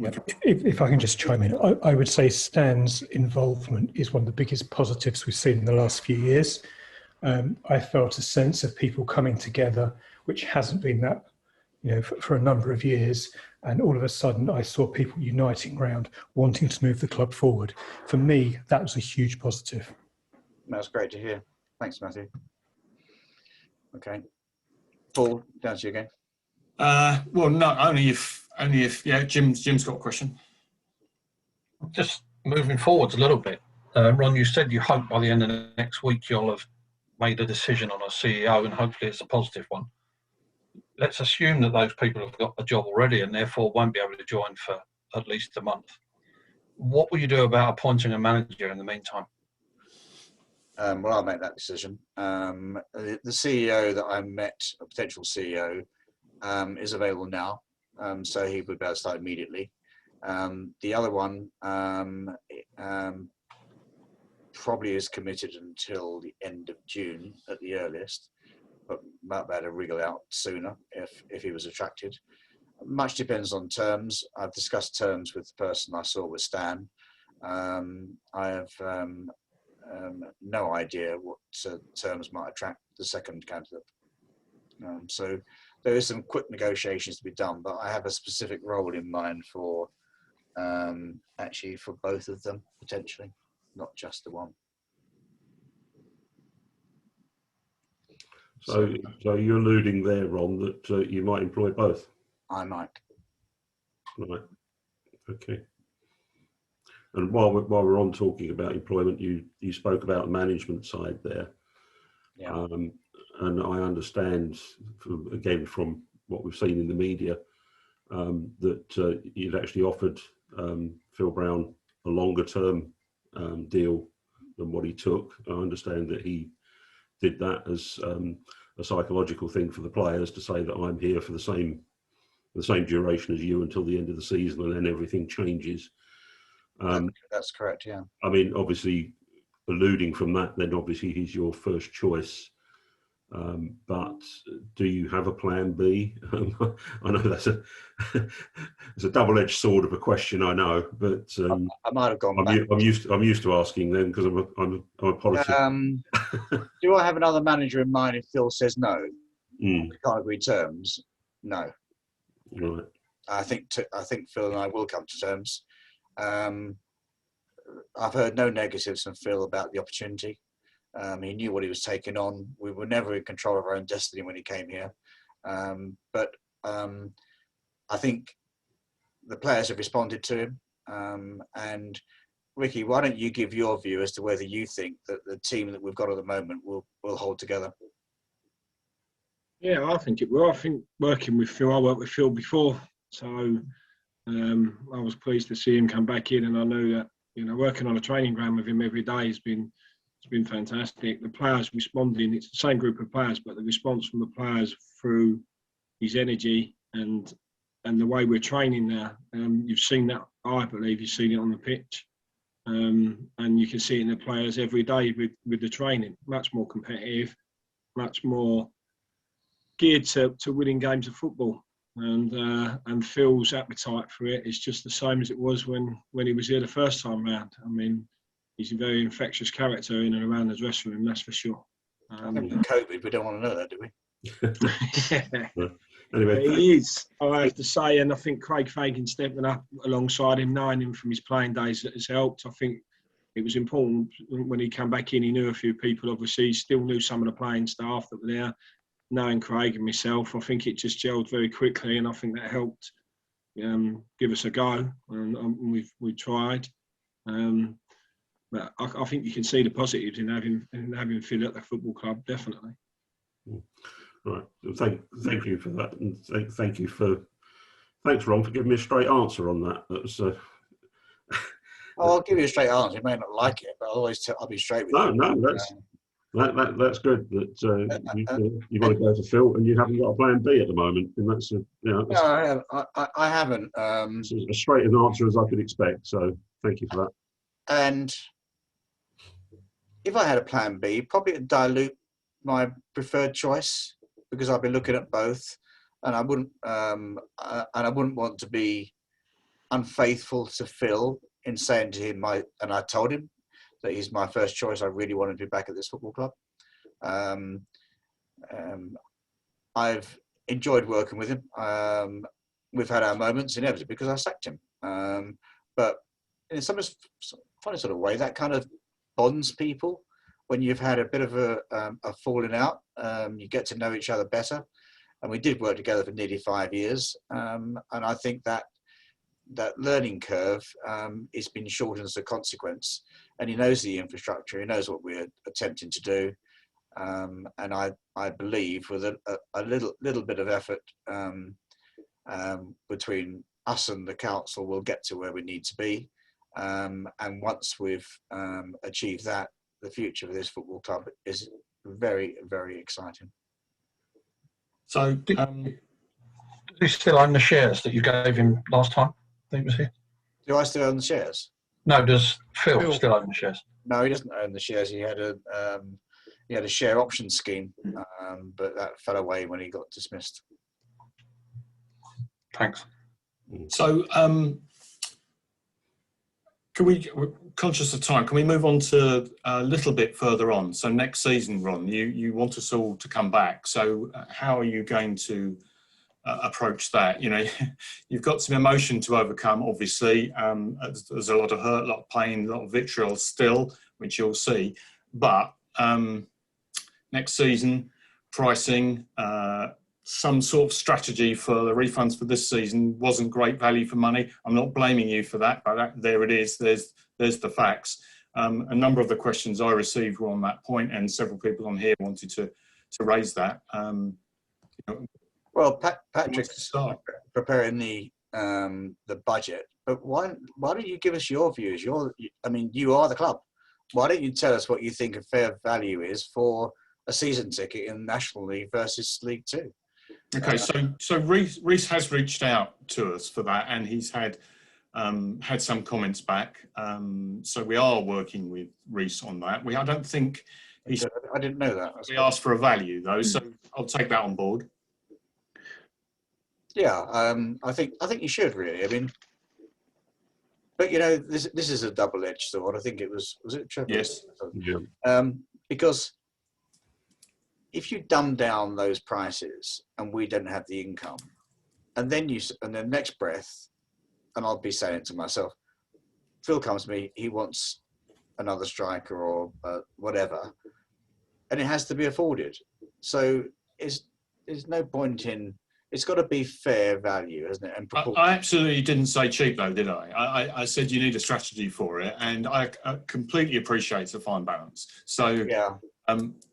[SPEAKER 9] if I can just chime in, I would say Stan's involvement is one of the biggest positives we've seen in the last few years. I felt a sense of people coming together, which hasn't been that, for a number of years. And all of a sudden, I saw people uniting around wanting to move the club forward. For me, that was a huge positive.
[SPEAKER 2] That's great to hear. Thanks, Matthew. Okay. Paul, down to you again.
[SPEAKER 1] Well, no, only if Jim's got a question.
[SPEAKER 5] Just moving forwards a little bit. Ron, you said you hope by the end of the next week you'll have made a decision on a CEO, and hopefully it's a positive one. Let's assume that those people have got a job already and therefore won't be able to join for at least a month. What will you do about appointing a manager in the meantime?
[SPEAKER 2] Well, I'll make that decision. The CEO that I met, a potential CEO, is available now, so he would be able to start immediately. The other one probably is committed until the end of June at the earliest, but might be able to wriggle out sooner if he was attracted. Much depends on terms. I've discussed terms with the person I saw with Stan. I have no idea what terms might attract the second candidate. So there is some quick negotiations to be done, but I have a specific role in mind for actually for both of them potentially, not just the one.
[SPEAKER 6] So you're alluding there, Ron, that you might employ both?
[SPEAKER 2] I might.
[SPEAKER 6] Right. Okay. And while we're on talking about employment, you spoke about the management side there.
[SPEAKER 2] Yeah.
[SPEAKER 6] And I understand, again, from what we've seen in the media, that you'd actually offered Phil Brown a longer term deal than what he took. I understand that he did that as a psychological thing for the players to say that I'm here for the same duration as you until the end of the season, and then everything changes.
[SPEAKER 2] That's correct, yeah.
[SPEAKER 6] I mean, obviously, alluding from that, then obviously he's your first choice. But do you have a plan B? I know that's it's a double-edged sword of a question, I know, but
[SPEAKER 2] I might have gone.
[SPEAKER 6] I'm used to asking them because I'm a politician.
[SPEAKER 2] Do I have another manager in mind if Phil says no?
[SPEAKER 6] We
[SPEAKER 2] can't agree terms. No.
[SPEAKER 6] Right.
[SPEAKER 2] I think Phil and I will come to terms. I've heard no negatives from Phil about the opportunity. He knew what he was taking on. We were never in control of our own destiny when he came here. But I think the players have responded to him. And Ricky, why don't you give your view as to whether you think that the team that we've got at the moment will hold together?
[SPEAKER 7] Yeah, I think it will. I think working with Phil, I worked with Phil before, so I was pleased to see him come back in, and I know that working on a training ground with him every day has been fantastic. The players responding, it's the same group of players, but the response from the players through his energy and the way we're training now, you've seen that. I believe you've seen it on the pitch, and you can see it in the players every day with the training. Much more competitive, much more geared to winning games of football, and Phil's appetite for it is just the same as it was when he was here the first time round. I mean, he's a very infectious character in and around the dressing room, that's for sure.
[SPEAKER 2] I think with COVID, we don't want to know that, do we?
[SPEAKER 6] Anyway,
[SPEAKER 7] he is, I have to say, and I think Craig Fagan stepping up alongside him, knowing him from his playing days, that has helped. I think it was important when he came back in. He knew a few people. Obviously, he still knew some of the playing staff that were there. Knowing Craig and myself, I think it just gelled very quickly, and I think that helped give us a go. And we tried. But I think you can see the positives in having Phil at the football club, definitely.
[SPEAKER 6] Right. Thank you for that, and thanks, Ron, for giving me a straight answer on that. That was.
[SPEAKER 2] I'll give you a straight answer. You may not like it, but I'll be straight with you.
[SPEAKER 6] No, that's good. That you want to go to Phil, and you haven't got a plan B at the moment, and that's
[SPEAKER 2] No, I haven't.
[SPEAKER 6] As straight an answer as I could expect. So thank you for that.
[SPEAKER 2] And if I had a plan B, probably it'd dilute my preferred choice, because I'd be looking at both, and I wouldn't want to be unfaithful to Phil in saying to him, and I told him that he's my first choice. I really wanted to be back at this football club. I've enjoyed working with him. We've had our moments, inevitably, because I sacked him. But in some funny sort of way, that kind of bonds people. When you've had a bit of a falling out, you get to know each other better. And we did work together for nearly 5 years. And I think that learning curve has been shortened as a consequence. And he knows the infrastructure, he knows what we're attempting to do. And I believe with a little bit of effort between us and the council, we'll get to where we need to be. And once we've achieved that, the future of this football club is very, very exciting.
[SPEAKER 5] So, does he still own the shares that you gave him last time he was here?
[SPEAKER 2] Do I still own the shares?
[SPEAKER 5] No, does Phil still own the shares?
[SPEAKER 2] No, he doesn't own the shares. He had a share option scheme, but that fell away when he got dismissed.
[SPEAKER 5] Thanks.
[SPEAKER 1] So, we're conscious of time, can we move on to a little bit further on? So next season, Ron, you want us all to come back. So how are you going to approach that? You've got some emotion to overcome, obviously. There's a lot of hurt, a lot of pain, a lot of vitriol still, which you'll see. But next season, pricing, some sort of strategy for the refunds for this season wasn't great value for money. I'm not blaming you for that, but there it is. There's the facts. A number of the questions I received were on that point, and several people on here wanted to raise that.
[SPEAKER 2] Well, Patrick's preparing the budget, but why don't you give us your views? You are the club. Why don't you tell us what you think a fair value is for a season ticket in National League versus League Two?
[SPEAKER 1] Okay, so Reece has reached out to us for that, and he's had some comments back. So we are working with Reece on that. I don't think he's.
[SPEAKER 2] I didn't know that.
[SPEAKER 1] We asked for a value though, so I'll take that on board.
[SPEAKER 2] Yeah, I think you should really. I mean, but this is a double-edged sword. I think it was it Trevor?
[SPEAKER 1] Yes.
[SPEAKER 2] Yeah. Because if you dumb down those prices and we don't have the income, and then next breath, and I'll be saying it to myself, Phil comes to me, he wants another striker or whatever, and it has to be afforded. So there's no point in. It's got to be fair value, hasn't it? And
[SPEAKER 1] I absolutely didn't say cheap though, did I? I said you need a strategy for it, and I completely appreciate a fine balance. So
[SPEAKER 2] yeah.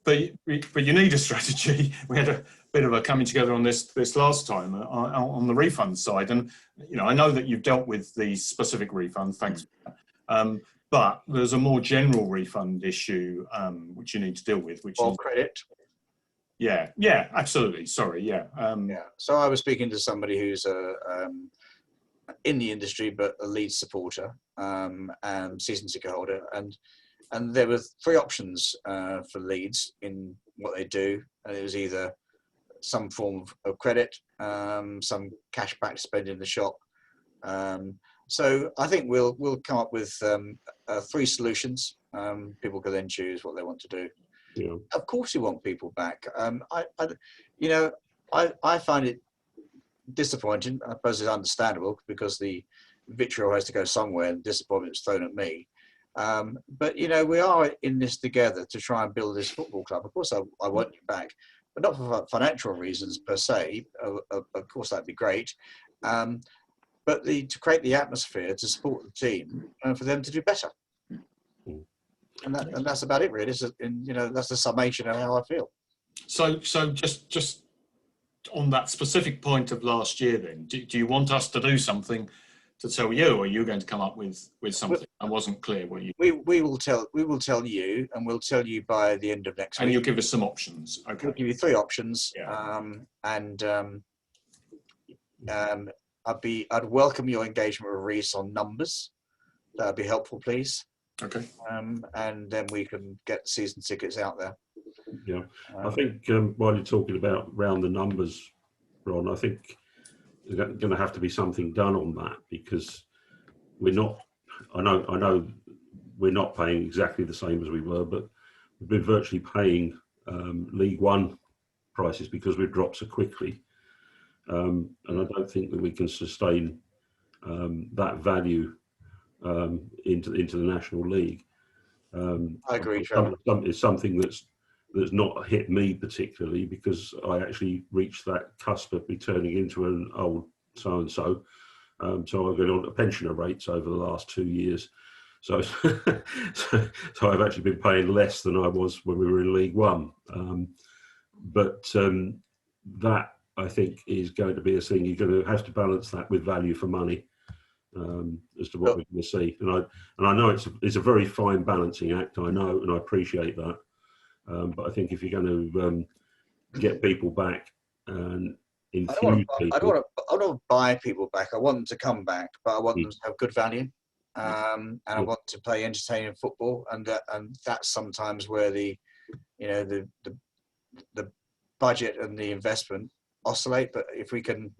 [SPEAKER 1] But you need a strategy. We had bit of a coming together on this last time on the refund side. And, you know, I know that you've dealt with these specific refunds, thanks for that. But there's a more general refund issue which you need to deal with, which
[SPEAKER 2] Or
[SPEAKER 1] is
[SPEAKER 2] credit.
[SPEAKER 1] Yeah, absolutely. Sorry, yeah.
[SPEAKER 2] So I was speaking to somebody who's in the industry, but a Leeds supporter and season ticket holder, and there were 3 options for Leeds in what they do, and it was either some form of credit, some cash back to spend in the shop. So I think we'll come up with 3 solutions. People can then choose what they want to do.
[SPEAKER 6] Yeah.
[SPEAKER 2] Of course, we want people back. I find it disappointing. I suppose it's understandable because the vitriol has to go somewhere, and disappointment is thrown at me. But you know, we are in this together to try and build this football club. Of course, I want you back, but not for financial reasons per se. Of course, that'd be great. But to create the atmosphere to support the team and for them to do better. And that's about it, really. You know, that's the summation of how I feel.
[SPEAKER 1] So just on that specific point of last year, then, do you want us to do something to tell you, or are you going to come up with something? I wasn't clear what you.
[SPEAKER 2] We will tell you, and we'll tell you by the end of next week.
[SPEAKER 1] And you'll give us some options. Okay.
[SPEAKER 2] We'll give you 3 options.
[SPEAKER 1] Yeah.
[SPEAKER 2] I'd welcome your engagement with Reece on numbers. That'd be helpful, please.
[SPEAKER 1] Okay.
[SPEAKER 2] And then we can get season tickets out there.
[SPEAKER 6] Yeah, I think while you're talking about round the numbers, Ron, I think there's going to have to be something done on that, because we're not. I know we're not paying exactly the same as we were, but we've been virtually paying League One prices because we've dropped so quickly, and I don't think that we can sustain that value into the National League.
[SPEAKER 2] I agree, Trevor.
[SPEAKER 6] It's something that's not hit me particularly, because I actually reached that cusp of me turning into an old so-and-so. So I've gone on to pensioner rates over the last 2 years. So I've actually been paying less than I was when we were in League One. But that, I think, is going to be a thing. You're going to have to balance that with value for money. As to what we're going to see, and I know it's a very fine balancing act. I know, and I appreciate that. But I think if you're going to get people back and infuse people,
[SPEAKER 2] I don't want to buy people back. I want them to come back, but I want them to have good value, and I want to play entertaining football, and that's sometimes where the budget and the investment oscillate. But if we can.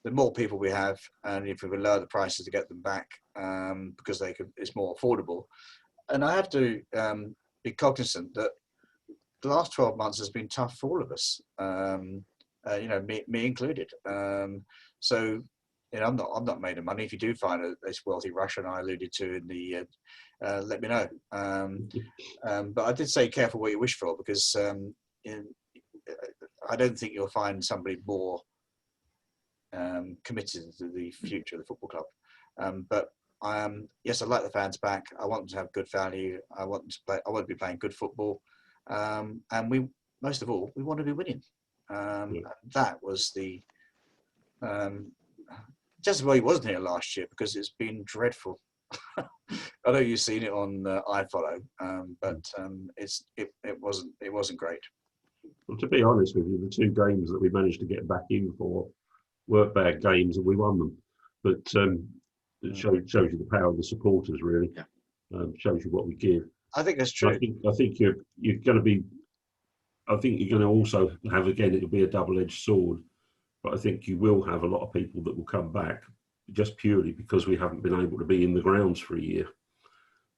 [SPEAKER 2] The more people we have, and if we can lower the prices to get them back, because it's more affordable. And I have to be cognizant that the last 12 months has been tough for all of us, me included. So, you know, I'm not made of money. If you do find this wealthy Russian I alluded to in the, let me know. But I did say careful what you wish for, because I don't think you'll find somebody more committed to the future of the football club, but yes, I like the fans back. I want them to have good value. I want them to play. I want to be playing good football, and we most of all we want to be winning. That was the just why he wasn't here last year, because it's been dreadful. I know you've seen it on iFollow, but it wasn't great.
[SPEAKER 6] Well, to be honest with you, the 2 games that we managed to get back in for weren't bad games, and we won them. But it shows you the power of the supporters, really. Yeah. Shows you what we give.
[SPEAKER 2] I think that's true.
[SPEAKER 6] I think you're going to be. I think you're going to also have, again, it'll be a double-edged sword. But I think you will have a lot of people that will come back just purely because we haven't been able to be in the grounds for a year.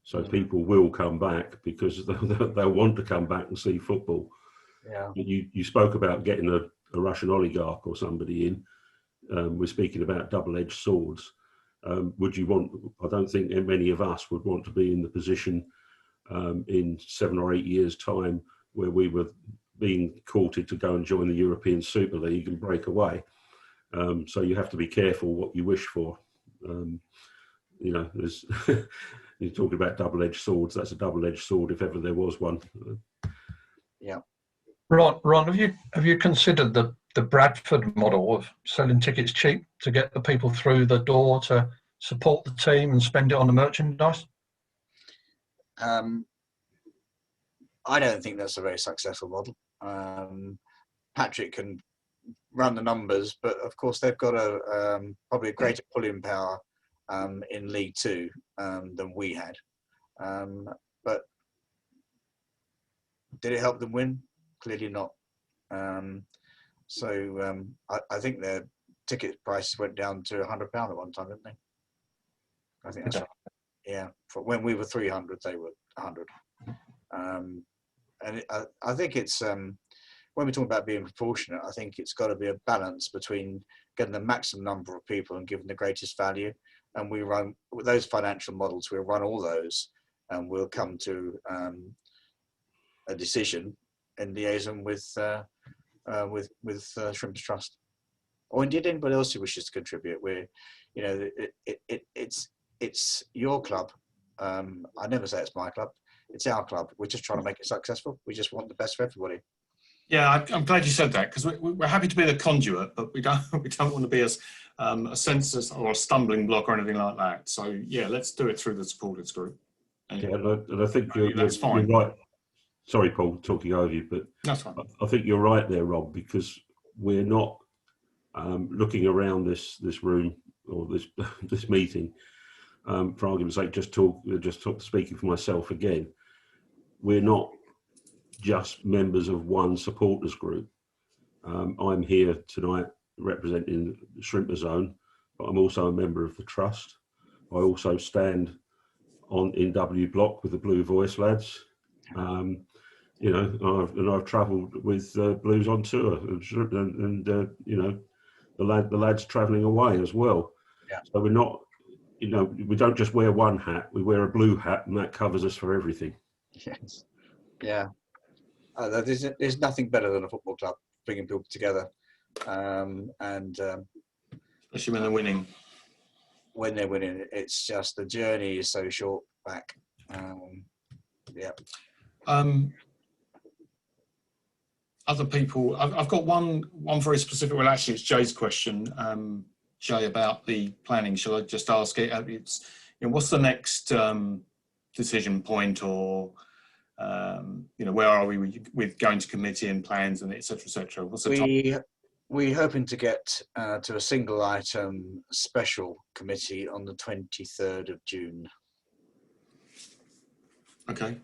[SPEAKER 6] So people will come back because they'll want to come back and see football.
[SPEAKER 2] Yeah.
[SPEAKER 6] You spoke about getting a Russian oligarch or somebody in. We're speaking about double-edged swords. Would you want? I don't think many of us would want to be in the position in 7 or 8 years' time where we were being courted to go and join the European Super League and break away. So you have to be careful what you wish for. There's you're talking about double-edged swords. That's a double-edged sword if ever there was one.
[SPEAKER 2] Yeah.
[SPEAKER 5] Ron, have you considered the Bradford model of selling tickets cheap to get the people through the door to support the team and spend it on the merchandise?
[SPEAKER 2] I don't think that's a very successful model. Patrick can run the numbers, but of course they've got probably a greater pulling power in League Two than we had. But did it help them win? Clearly not. I think their ticket prices went down to £100 at one time, didn't they? I think that's right. Yeah, for when we were 300, they were 100. I think it's when we're talking about being proportionate, I think it's got to be a balance between getting the maximum number of people and giving the greatest value. And we run with those financial models. We'll run all those, and we'll come to a decision in liaison with Shrimpers Trust, or indeed anybody else who wishes to contribute. We're, you know, it's your club. I never say it's my club. It's our club. We're just trying to make it successful. We just want the best for everybody.
[SPEAKER 1] Yeah, I'm glad you said that, because we're happy to be the conduit, but we don't want to be a census or a stumbling block or anything like that. So yeah, let's do it through the supporters group. And
[SPEAKER 6] I think you're right. Sorry, Paul, talking over you, but
[SPEAKER 1] that's fine. I
[SPEAKER 6] think you're right there, Rob, because we're not looking around this room or this meeting. For argument's sake, just speaking for myself again. We're not just members of one supporters group. I'm here tonight representing the Shrimper Zone, but I'm also a member of the Trust. I also stand in W Block with the Blue Voice lads. You know, I've travelled with Blues on tour, and you know, the lads travelling away as well.
[SPEAKER 2] Yeah. So
[SPEAKER 6] we're not, you know, we don't just wear one hat. We wear a blue hat, and that covers us for everything.
[SPEAKER 2] Yes. Yeah. There's nothing better than a football club bringing people together,
[SPEAKER 1] especially when they're winning.
[SPEAKER 2] When they're winning, it's just the journey is so short back. Yeah.
[SPEAKER 1] Other people, I've got one very specific. Well, actually, it's Jay's question. Jay, about the planning. Shall I just ask it? It's, you know, what's the next decision point, or you know, where are we with going to committee and plans and et cetera, What's the
[SPEAKER 2] we're hoping to get to a single item special committee on the 23rd of June.
[SPEAKER 1] Okay.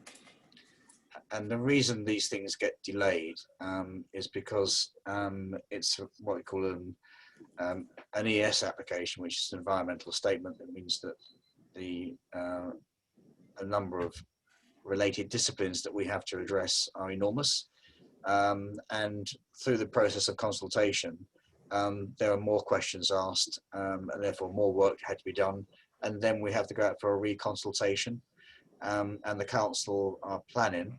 [SPEAKER 2] And the reason these things get delayed is because it's what we call an ES application, which is an environmental statement. That means that a number of related disciplines that we have to address are enormous. And through the process of consultation, there are more questions asked, and therefore more work had to be done. And then we have to go out for a reconsultation. And the council are planning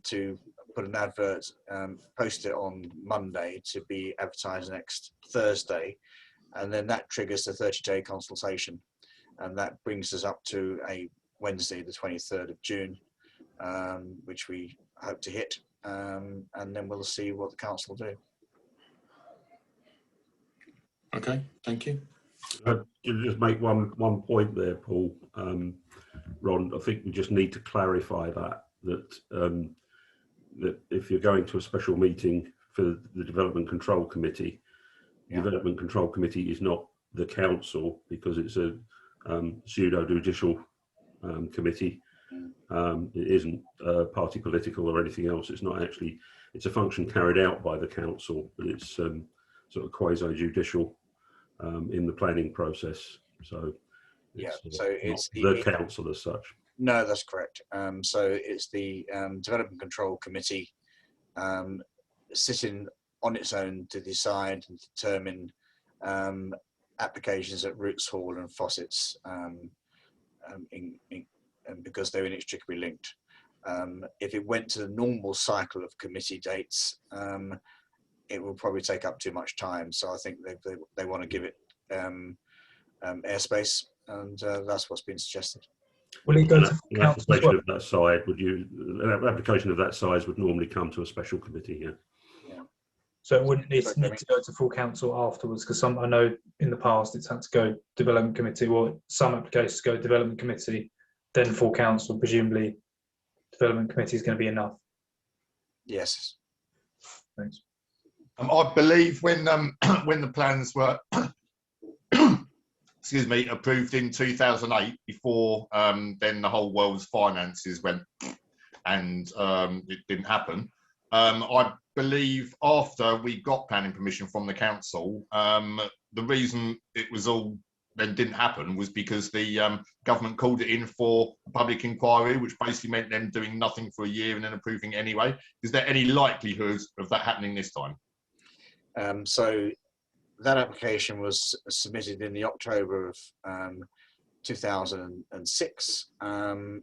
[SPEAKER 2] to put an advert, post it on Monday to be advertised next Thursday. And then that triggers the 30-day consultation. And that brings us up to a Wednesday, the 23rd of June, which we hope to hit. And then we'll see what the council do.
[SPEAKER 1] Okay, thank you.
[SPEAKER 6] You'll just make one point there, Paul. Ron, I think we just need to clarify that if you're going to a special meeting for the Development Control Committee, the Development Control Committee is not the council, because it's a pseudo-judicial committee. It isn't party political or anything else. It's not actually, it's a function carried out by the council, but it's sort of quasi-judicial in the planning process. So it's the council as such.
[SPEAKER 2] No, that's correct. So it's the Development Control Committee sitting on its own to decide and determine applications at Roots Hall and Fawcett's, because they're inextricably linked. If it went to the normal cycle of committee dates, it will probably take up too much time. So I think they want to give it airspace, and that's what's been suggested.
[SPEAKER 12] Will it go
[SPEAKER 6] An
[SPEAKER 12] to full
[SPEAKER 6] an
[SPEAKER 12] council as
[SPEAKER 6] application
[SPEAKER 12] well?
[SPEAKER 6] of that side an application of that size would normally come to a special committee. Yeah.
[SPEAKER 12] So it wouldn't need,
[SPEAKER 2] Sorry,
[SPEAKER 12] need
[SPEAKER 2] Jamie.
[SPEAKER 12] to go to full council afterwards, because I know in the past it's had to go development committee, or some applications go development committee, then full council. Presumably, development committee is going to be enough.
[SPEAKER 2] Yes.
[SPEAKER 12] Thanks.
[SPEAKER 14] I believe when when the plans were excuse me, approved in 2008, before then the whole world's finances went and it didn't happen. I believe after we got planning permission from the council, the reason it was all then didn't happen was because the government called it in for a public inquiry, which basically meant them doing nothing for a year and then approving anyway. Is there any likelihood of that happening this time?
[SPEAKER 2] So that application was submitted in the October of 2006.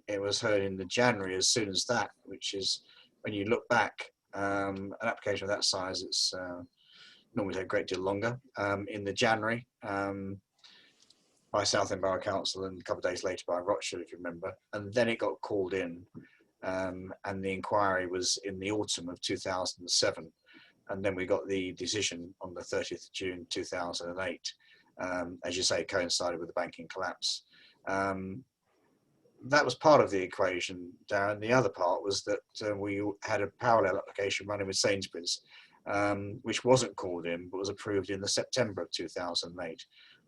[SPEAKER 2] It was heard in the January as soon as that, which is, when you look back, an application of that size, it's normally take a great deal longer. In the January, by Southend Borough Council, and a couple of days later by Rochdale, if you remember, and then it got called in, and the inquiry was in the autumn of 2007, and then we got the decision on the 30th of June 2008. As you say, coincided with the banking collapse. That was part of the equation, Darren. The other part was that we had a parallel application running with Sainsbury's, which wasn't called in, but was approved in the September of 2008.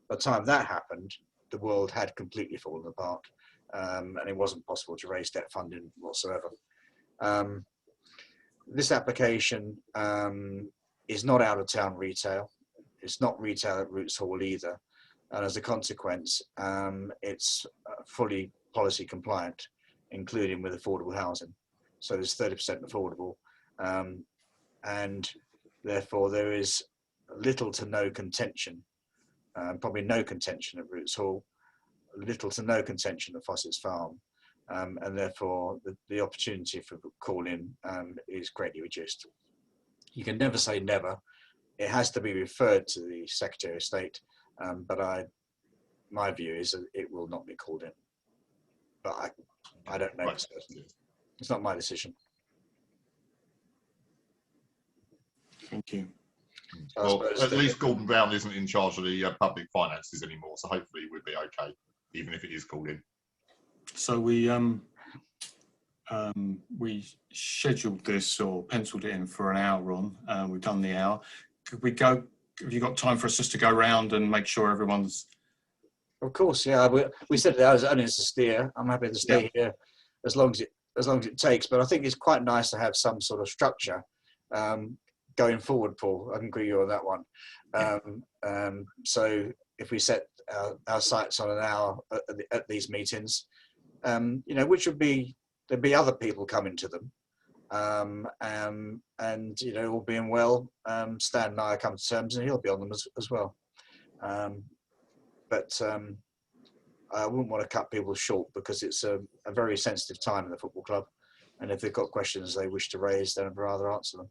[SPEAKER 2] By the time that happened, the world had completely fallen apart, and it wasn't possible to raise debt funding whatsoever. This application is not out-of-town retail. It's not retail at Roots Hall either. And as a consequence, it's fully policy compliant, including with affordable housing. So there's 30% affordable. And therefore there is little to no contention, probably no contention at Roots Hall, little to no contention at Fossett's Farm. And therefore the opportunity for call-in is greatly reduced. You can never say never. It has to be referred to the Secretary of State, but my view is that it will not be called in. But I don't know. Right. It's not my decision.
[SPEAKER 1] Thank you.
[SPEAKER 14] Well, at least Gordon Brown isn't in charge of the public finances anymore, so hopefully we'll be okay, even if it is called in.
[SPEAKER 1] So we scheduled this or penciled it in for an hour on. We've done the hour. Could we go? Have you got time for us just to go around and make sure everyone's?
[SPEAKER 2] Of course, yeah. We said that I was only to steer. I'm happy to stay here as long as it takes. But I think it's quite nice to have some sort of structure going forward, Paul. I can agree with you on that one. So if we set our sights on an hour at these meetings, which would be, there'd be other people coming to them, and all being well, Stan and I come to terms, and he'll be on them as well. But I wouldn't want to cut people short because it's a very sensitive time in the football club, and if they've got questions they wish to raise, then I'd rather answer them.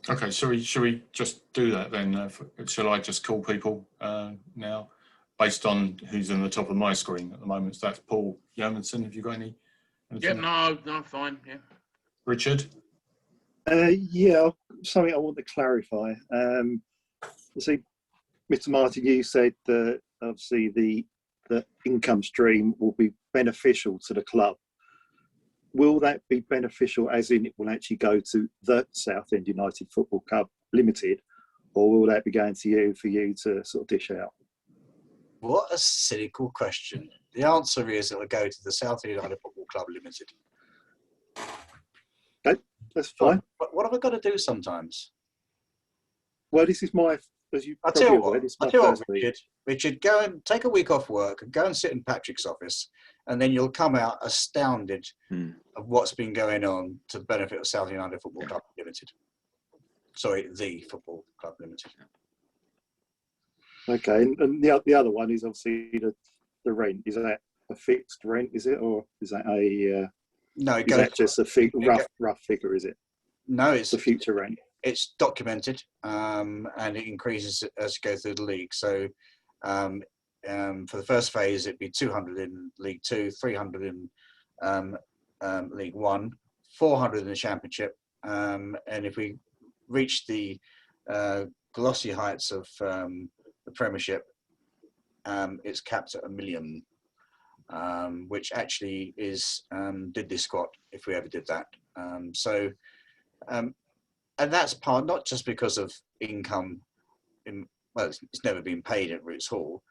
[SPEAKER 1] Okay, shall we just do that then? Shall I just call people now, based on who's on the top of my screen at the moment? So that's Paul Yeomanson. Have you got any?
[SPEAKER 3] Yeah, no, fine. Yeah.
[SPEAKER 1] Richard?
[SPEAKER 8] Yeah, something I want to clarify. See, Mr. Martin, you said that obviously the income stream will be beneficial to the club. Will that be beneficial as in it will actually go to the Southend United Football Club Limited, or will that be going to you for you to sort of dish out?
[SPEAKER 2] What a cynical question. The answer is it will go to the Southend United Football Club Limited.
[SPEAKER 8] Okay, that's fine.
[SPEAKER 2] What have I got to do sometimes?
[SPEAKER 8] Well, this is my, as you
[SPEAKER 2] I'll tell you what,
[SPEAKER 8] Richard.
[SPEAKER 2] Richard, go and take a week off work and go and sit in Patrick's office, and then you'll come out astounded of what's been going on to the benefit of Southend United Football Club Limited. Sorry, the Football Club Limited.
[SPEAKER 8] Okay, and the other one is obviously the rent. Is that a fixed rent, is it, or is that a
[SPEAKER 2] no? It
[SPEAKER 8] is
[SPEAKER 2] goes
[SPEAKER 8] that just a rough figure? Is it?
[SPEAKER 2] No, it's
[SPEAKER 8] the future rent.
[SPEAKER 2] It's documented, and it increases as you go through the league. So for the first phase, it'd be 200 in League Two, 300 in League One, 400 in the Championship, and if we reach the glossy heights of the Premiership, it's capped at 1 million, which actually is diddly squat if we ever did that. And that's part not just because of income. Well, it's never been paid at Roots Hall,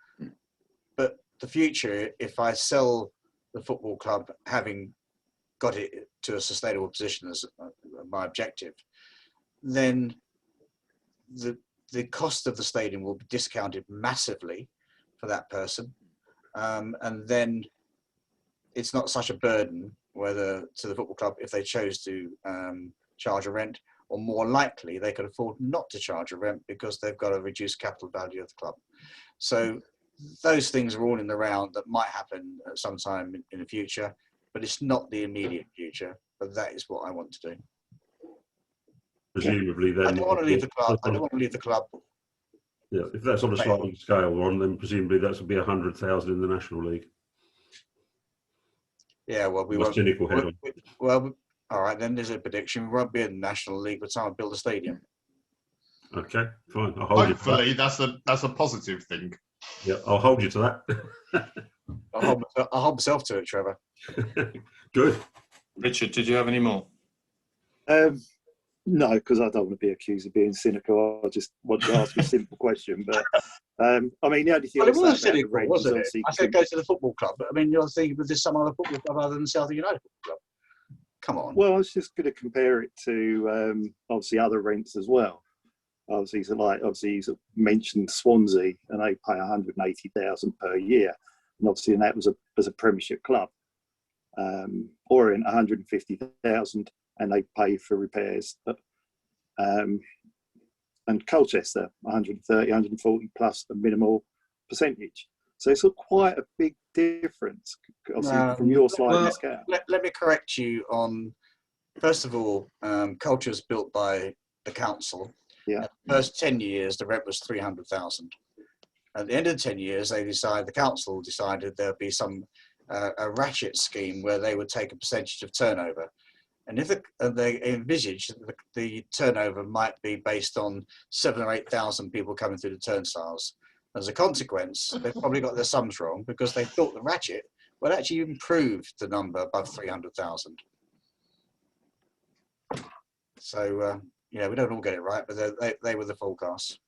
[SPEAKER 2] but the future, if I sell the football club having got it to a sustainable position as my objective, then the cost of the stadium will be discounted massively for that person, and then it's not such a burden whether to the football club if they chose to charge a rent, or more likely they could afford not to charge a rent because they've got a reduced capital value of the club. So those things are all in the round that might happen at some time in the future, but it's not the immediate future. But that is what I want to do.
[SPEAKER 6] Presumably, then
[SPEAKER 2] I don't want to leave the club. I don't want to leave the club.
[SPEAKER 6] Yeah, if that's on a sliding scale, Ron, then presumably that would be 100,000 in the National League.
[SPEAKER 2] Yeah, well, we won't. Well, all right, then there's a prediction. We won't be in the National League by the time I build a stadium.
[SPEAKER 6] Okay, fine. I'll hold
[SPEAKER 14] Hopefully,
[SPEAKER 6] you to that.
[SPEAKER 14] that's a positive thing.
[SPEAKER 6] Yeah, I'll hold you to that.
[SPEAKER 2] I'll hold myself to it, Trevor.
[SPEAKER 6] Good.
[SPEAKER 1] Richard, did you have any more?
[SPEAKER 8] No, because I don't want to be accused of being cynical. I just want to ask a simple question. But I mean, the only thing
[SPEAKER 2] Well, it was
[SPEAKER 8] cynical,
[SPEAKER 2] cynical, wasn't it? I said go to the football club, but I mean, you're thinking, but there's some other football club other than Southern United Football Club. Come on.
[SPEAKER 8] Well, I was just going to compare it to obviously other rents as well. Obviously, so like he's mentioned Swansea, and they pay 180,000 per year, and obviously, and that was as a Premiership club. Orient 150,000, and they pay for repairs. And Colchester 130, 140 plus a minimal percentage. So it's quite a big difference, obviously, from your sliding scale.
[SPEAKER 2] Let me correct you on, first of all, Culture is built by the council.
[SPEAKER 8] Yeah.
[SPEAKER 2] The first 10 years, the rent was 300,000. At the end of the 10 years, the council decided there'll be some a ratchet scheme where they would take a percentage of turnover. And if they envisaged the turnover might be based on 7,000 or 8,000 people coming through the turnstiles. As a consequence, they've probably got their sums wrong because they thought the ratchet would actually improve the number above 300,000. So, we don't all get it right, but they were the forecasts.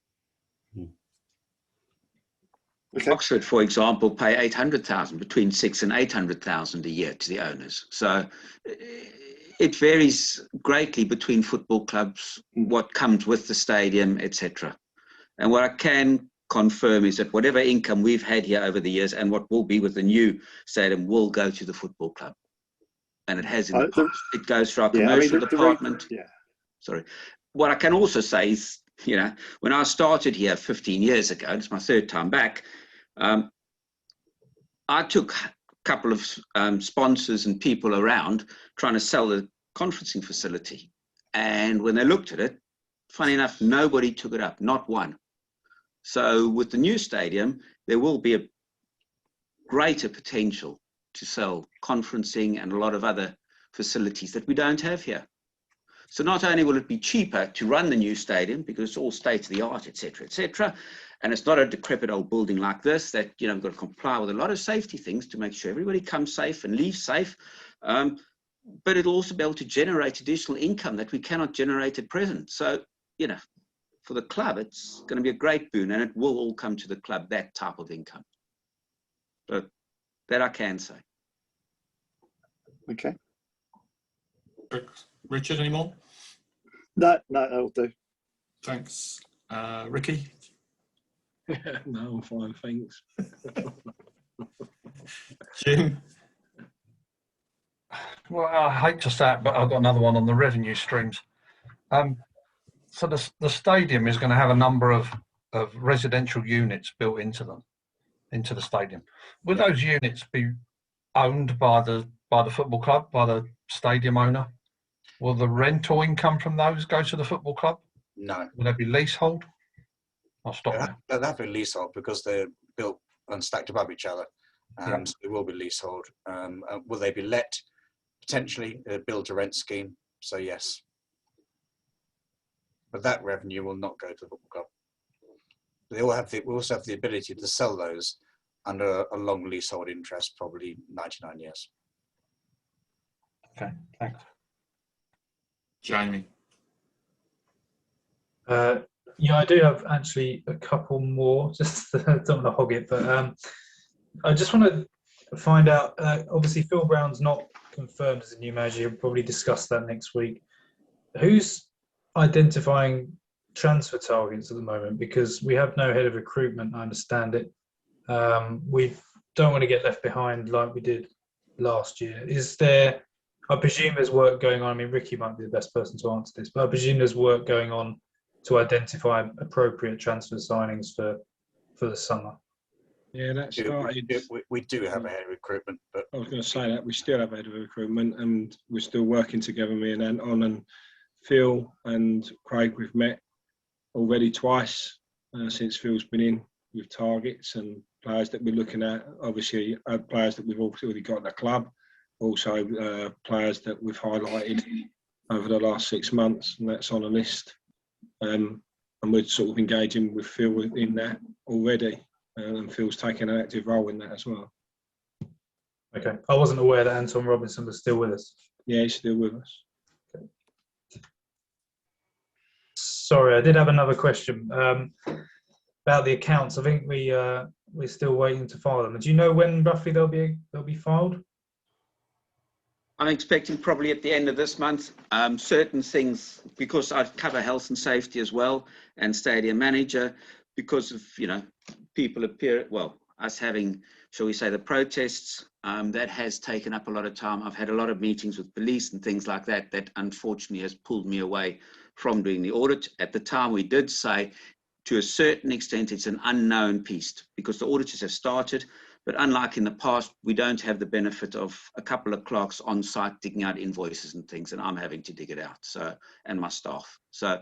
[SPEAKER 8] Okay.
[SPEAKER 11] Oxford, for example, pay 800,000, between 600,000 and 800,000 a year to the owners. So it varies greatly between football clubs, what comes with the stadium, etc. And what I can confirm is that whatever income we've had here over the years and what will be with the new stadium will go to the football club. And it has in the past. It goes for our commercial department. Sorry. What I can also say is, when I started here 15 years ago, it's my third time back, I took a couple of sponsors and people around trying to sell the conferencing facility. And when they looked at it, funny enough, nobody took it up, not one. So with the new stadium, there will be a greater potential to sell conferencing and a lot of other facilities that we don't have here. So not only will it be cheaper to run the new stadium because it's all state-of-the-art, etc., and it's not a decrepit old building like this that, we've got to comply with a lot of safety things to make sure everybody comes safe and leaves safe. But it'll also be able to generate additional income that we cannot generate at present. So, for the club, it's going to be a great boon, and it will all come to the club, that type of income. But that I can say.
[SPEAKER 8] Okay.
[SPEAKER 1] Richard, any more?
[SPEAKER 8] No, that'll do.
[SPEAKER 1] Thanks. Ricky?
[SPEAKER 7] No, I'm fine, thanks.
[SPEAKER 1] Jim?
[SPEAKER 5] Well, I hate to say it, but I've got another one on the revenue streams. So the stadium is going to have a number of residential units built into the stadium. Will those units be owned by the football club, by the stadium owner? Will the rental income from those go to the football club?
[SPEAKER 2] No.
[SPEAKER 5] Will there be leasehold? I'll stop there.
[SPEAKER 2] They'll have to be leasehold because they're built and stacked above each other.
[SPEAKER 1] Yeah.
[SPEAKER 2] So they will be leasehold. Will they be let? Potentially, a build-to-rent scheme. So yes, but that revenue will not go to the football club. They all have we also have the ability to sell those under a long leasehold interest, probably 99 years.
[SPEAKER 5] Okay, thanks.
[SPEAKER 1] Jamie.
[SPEAKER 12] Yeah, I do have actually a couple more. Just don't want to hog it, but I just want to find out. Obviously, Phil Brown's not confirmed as a new manager. He'll probably discuss that next week. Who's identifying transfer targets at the moment? Because we have no head of recruitment. I understand it. We don't want to get left behind like we did last year. Is there? I presume there's work going on. I mean, Ricky might be the best person to answer this, but I presume there's work going on to identify appropriate transfer signings for the summer.
[SPEAKER 7] Yeah, that started.
[SPEAKER 2] We do have a head of recruitment, but
[SPEAKER 7] I was going to say that we still have a head of recruitment, and we're still working together. Me and Anton and Phil and Craig, we've met already twice since Phil's been in with targets and players that we're looking at. Obviously, players that we've already got in the club, also players that we've highlighted over the last 6 months, and that's on a list. And we're sort of engaging with Phil in that already, and Phil's taking an active role in that as well.
[SPEAKER 12] Okay, I wasn't aware that Anton Robinson was still with us.
[SPEAKER 7] Yeah, he's still with us.
[SPEAKER 12] Okay. Sorry, I did have another question about the accounts. I think we're still waiting to file them. Do you know when roughly they'll be filed?
[SPEAKER 11] I'm expecting probably at the end of this month. Certain things, because I cover health and safety as well and stadium manager, because of, people appear, us having, shall we say, the protests, that has taken up a lot of time. I've had a lot of meetings with police and things like that, that unfortunately has pulled me away from doing the audit. At the time, we did say, to a certain extent, it's an unknown piece because the auditors have started. But unlike in the past, we don't have the benefit of a couple of clerks on site digging out invoices and things, and I'm having to dig it out. So, and my staff. So,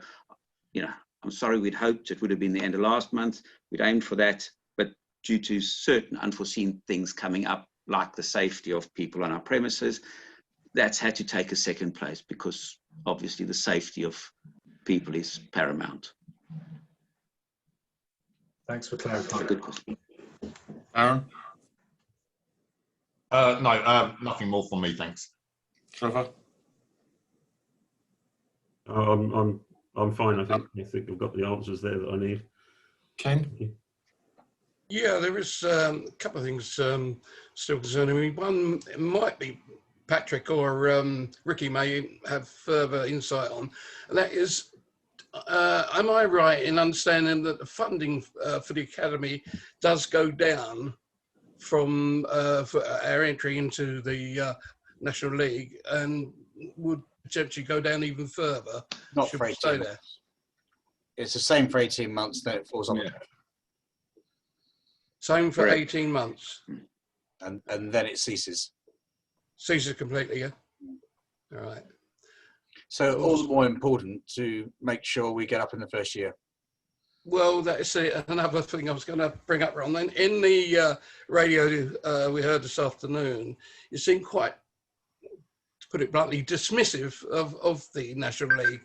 [SPEAKER 11] I'm sorry, we'd hoped it would have been the end of last month. We'd aimed for that, but due to certain unforeseen things coming up, like the safety of people on our premises, that's had to take a second place because obviously the safety of people is paramount.
[SPEAKER 12] Thanks for clarifying.
[SPEAKER 11] Good question.
[SPEAKER 1] Aaron?
[SPEAKER 14] No, nothing more from me, thanks.
[SPEAKER 1] Trevor?
[SPEAKER 6] I'm fine. I think I've got the answers there that I need.
[SPEAKER 1] Ken?
[SPEAKER 13] Yeah, there is a couple of things still concerning me. One might be Patrick or Ricky may have further insight on, and that is, am I right in understanding that the funding for the academy does go down from for our entry into the National League and would potentially go down even further?
[SPEAKER 2] Not
[SPEAKER 13] Should
[SPEAKER 2] for
[SPEAKER 13] we
[SPEAKER 2] 18
[SPEAKER 13] stay
[SPEAKER 2] months.
[SPEAKER 13] there?
[SPEAKER 2] It's the same for 18 months, then it falls on.
[SPEAKER 13] Yeah. Same for 18 months.
[SPEAKER 2] And then it ceases.
[SPEAKER 13] Ceases completely, yeah? All right.
[SPEAKER 2] So all the more important to make sure we get up in the first year.
[SPEAKER 13] Well, that's another thing I was going to bring up, Ron. Then in the radio we heard this afternoon, you seem quite, to put it bluntly, dismissive of the National League.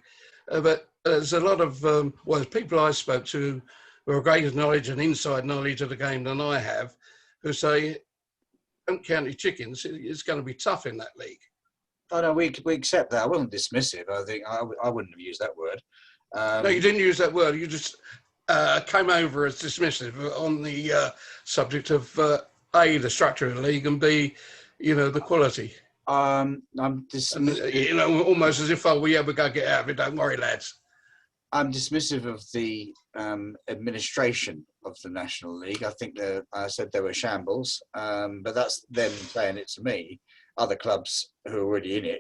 [SPEAKER 13] But there's a lot of, there's people I spoke to who have greater knowledge and inside knowledge of the game than I have, who say, don't count your chickens, it's going to be tough in that league.
[SPEAKER 2] Oh, no, we accept that. I wasn't dismissive. I think I wouldn't have used that word.
[SPEAKER 13] No, you didn't use that word. You just came over as dismissive on the subject of A, the structure of the league, and B, the quality.
[SPEAKER 2] I'm dismissive.
[SPEAKER 13] And, almost as if, we ever go get out of it. Don't worry, lads.
[SPEAKER 2] I'm dismissive of the administration of the National League. I think I said they were shambles, but that's them saying it to me. Other clubs who are already in it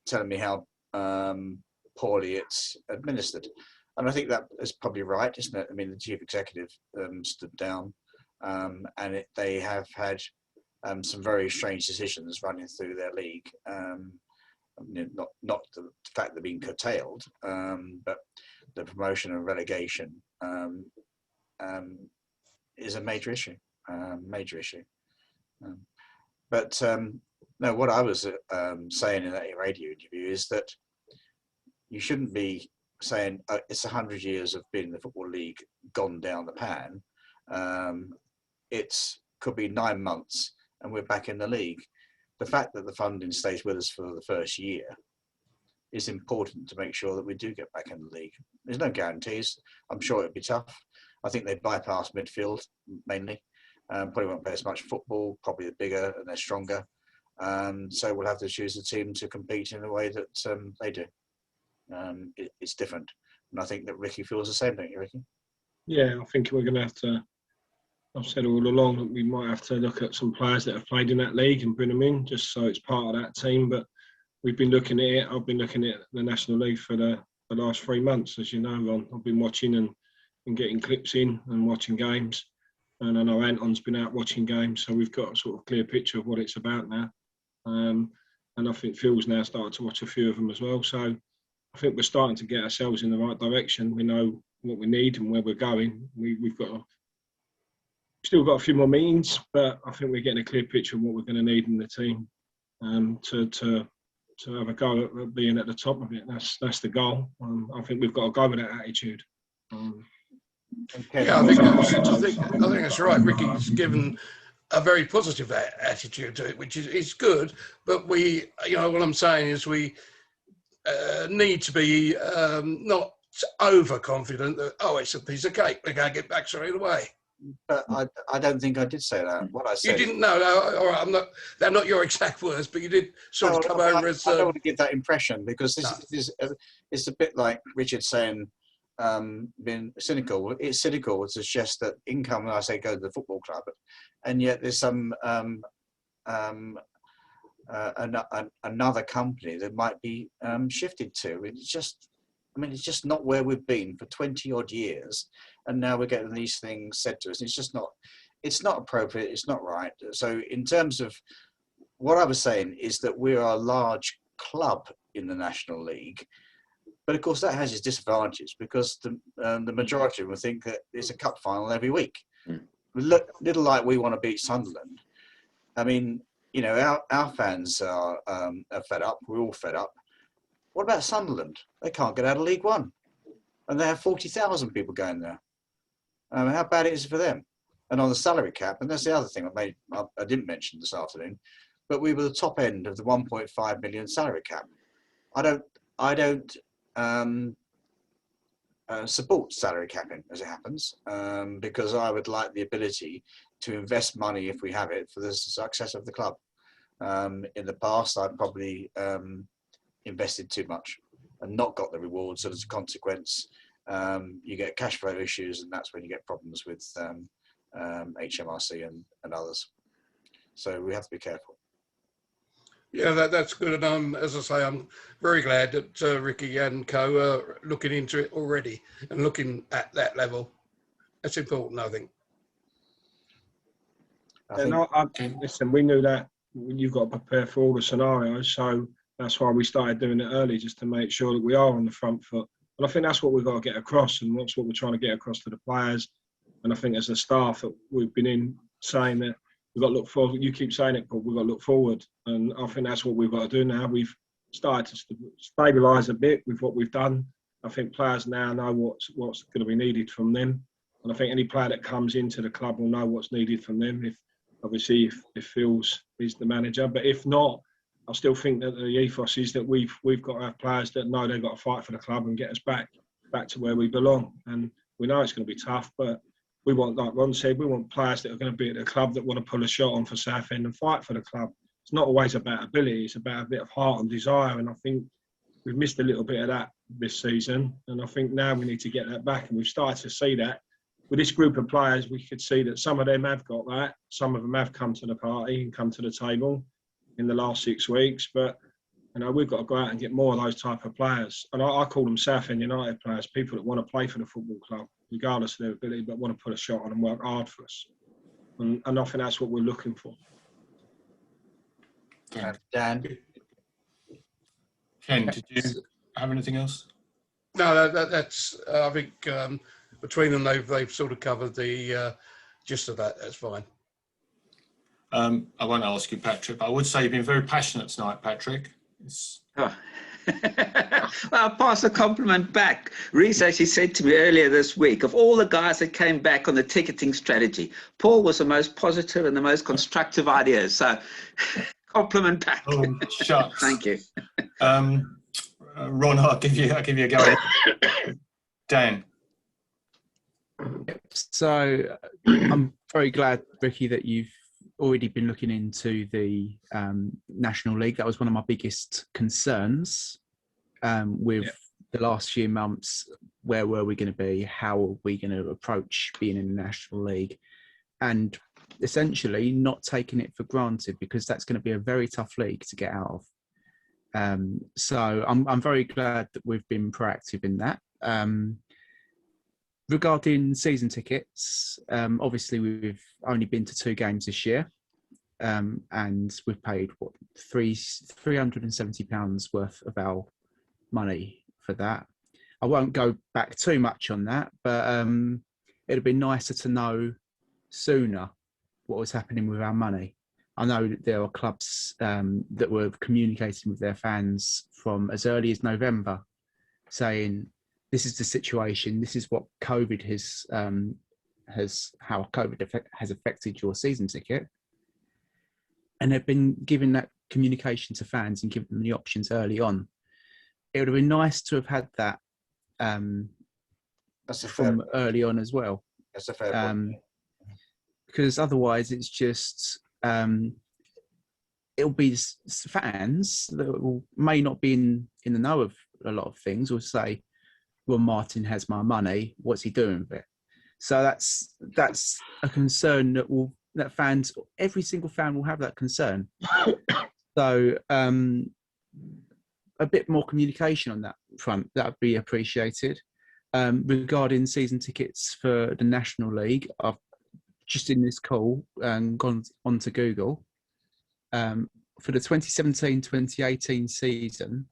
[SPEAKER 2] telling me how poorly it's administered. And I think that is probably right, isn't it? I mean, the chief executive stood down and they have had some very strange decisions running through their league. Not the fact they're being curtailed, but the promotion and relegation is a major issue. Major issue. But no, what I was saying in that radio interview is that you shouldn't be saying it's 100 years of being in the Football League gone down the pan. It's could be 9 months and we're back in the league. The fact that the funding stays with us for the first year is important to make sure that we do get back in the league. There's no guarantees. I'm sure it'll be tough. I think they bypass midfield mainly. Probably won't play as much football, probably bigger and they're stronger. So we'll have to choose a team to compete in the way that they do. It's different. And I think that Ricky feels the same, don't you, Ricky?
[SPEAKER 7] Yeah, I think we're going to have to, I've said all along that we might have to look at some players that have played in that league and bring them in just so it's part of that team. But we've been looking at it. I've been looking at the National League for the last 3 months, as you know, Ron. I've been watching and getting clips in and watching games. And I know Anton's been out watching games, so we've got a sort of clear picture of what it's about now. And I think Phil's now started to watch a few of them as well. So I think we're starting to get ourselves in the right direction. We know what we need and where we're going. We've still got a few more meetings, but I think we're getting a clear picture of what we're going to need in the team to have a go at being at the top of it. That's the goal. I think we've got to go with that attitude.
[SPEAKER 13] Yeah, I think that's right. Ricky's given a very positive attitude to it, which is good. But we, what I'm saying is we need to be not overconfident that it's a piece of cake. We're going to get back straight away.
[SPEAKER 2] But I don't think I did say that. What I said.
[SPEAKER 13] You didn't know. No, all right, they're not your exact words, but you did sort of come over as.
[SPEAKER 2] I don't want to give that impression because it's a bit like Richard saying. Being cynical. It's cynical to suggest that income, when I say go to the football club, and yet there's some another company that might be shifted to. It's just not where we've been for 20 odd years, and now we're getting these things said to us. And it's not appropriate. It's not right. So in terms of what I was saying is that we are a large club in the National League. But of course, that has its disadvantages because the majority of them think that it's a cup final every week. Little like we want to beat Sunderland. I mean, our fans are fed up. We're all fed up. What about Sunderland? They can't get out of League One, and they have 40,000 people going there. How bad it is for them? And on the salary cap, and that's the other thing I didn't mention this afternoon, but we were the top end of the 1.5 million salary cap. I don't support salary capping as it happens because I would like the ability to invest money if we have it for the success of the club. In the past, I've probably invested too much and not got the rewards, and as a consequence, you get cash flow issues, and that's when you get problems with HMRC and others. So we have to be careful.
[SPEAKER 13] Yeah, that's good. And as I say, I'm very glad that Ricky and co are looking into it already and looking at that level. That's important, I think.
[SPEAKER 7] Listen, we knew that you've got to prepare for all the scenarios, so that's why we started doing it early, just to make sure that we are on the front foot. And I think that's what we've got to get across, and that's what we're trying to get across to the players. And I think as a staff that we've been in saying that we've got to look forward. You keep saying it, but we've got to look forward. And I think that's what we've got to do now. We've started to stabilise a bit with what we've done. I think players now know what's going to be needed from them. And I think any player that comes into the club will know what's needed from them. If Phil's is the manager. But if not, I still think that the ethos is that we've got to have players that know they've got to fight for the club and get us back to where we belong. And we know it's going to be tough, but we want, like Ron said, we want players that are going to be at the club that want to pull a shot on for Southend and fight for the club. It's not always about ability, it's about a bit of heart and desire. And I think we've missed a little bit of that this season. And I think now we need to get that back. And we've started to see that. With this group of players, we could see that some of them have got that. Some of them have come to the party and come to the table in the last 6 weeks. But, we've got to go out and get more of those type of players. And I call them Southend United players, people that want to play for the football club, regardless of their ability, but want to put a shot on and work hard for us. And I think that's what we're looking for.
[SPEAKER 2] Dan?
[SPEAKER 1] Ken, did you have anything else?
[SPEAKER 13] No, that's. I think between them, they've sort of covered the just of that, that's fine.
[SPEAKER 1] I won't ask you, Patrick, but I would say you've been very passionate tonight, Patrick.
[SPEAKER 11] Oh. Well, I'll pass a compliment back. Reese actually said to me earlier this week, of all the guys that came back on the ticketing strategy, Paul was the most positive and the most constructive ideas. So, compliment back.
[SPEAKER 1] Oh, shucks.
[SPEAKER 11] Thank you.
[SPEAKER 1] Ron, I'll give you a go. Dan.
[SPEAKER 4] So I'm very glad, Ricky, that you've already been looking into the National League. That was one of my biggest concerns with the last few months. Where were we going to be? How are we going to approach being in the National League? And essentially not taking it for granted, because that's going to be a very tough league to get out of. So I'm very glad that we've been proactive in that. Regarding season tickets, obviously we've only been to 2 games this year, and we've paid £370 worth of our money for that. I won't go back too much on that, but it'd be nicer to know sooner what was happening with our money. I know that there are clubs that were communicating with their fans from as early as November, saying, this is the situation. This is what COVID how COVID has affected your season ticket, and they've been giving that communication to fans and giving them the options early on. It would have been nice to have had that from early on as well.
[SPEAKER 2] That's a fair point.
[SPEAKER 4] Because otherwise, it's just it'll be fans that may not be in the know of a lot of things will say, well, Martin has my money. What's he doing with it? So that's a concern that fans, every single fan will have that concern. So a bit more communication on that front, that would be appreciated. Regarding season tickets for the National League, I've just in this call gone onto Google. For the 2017-2018 season,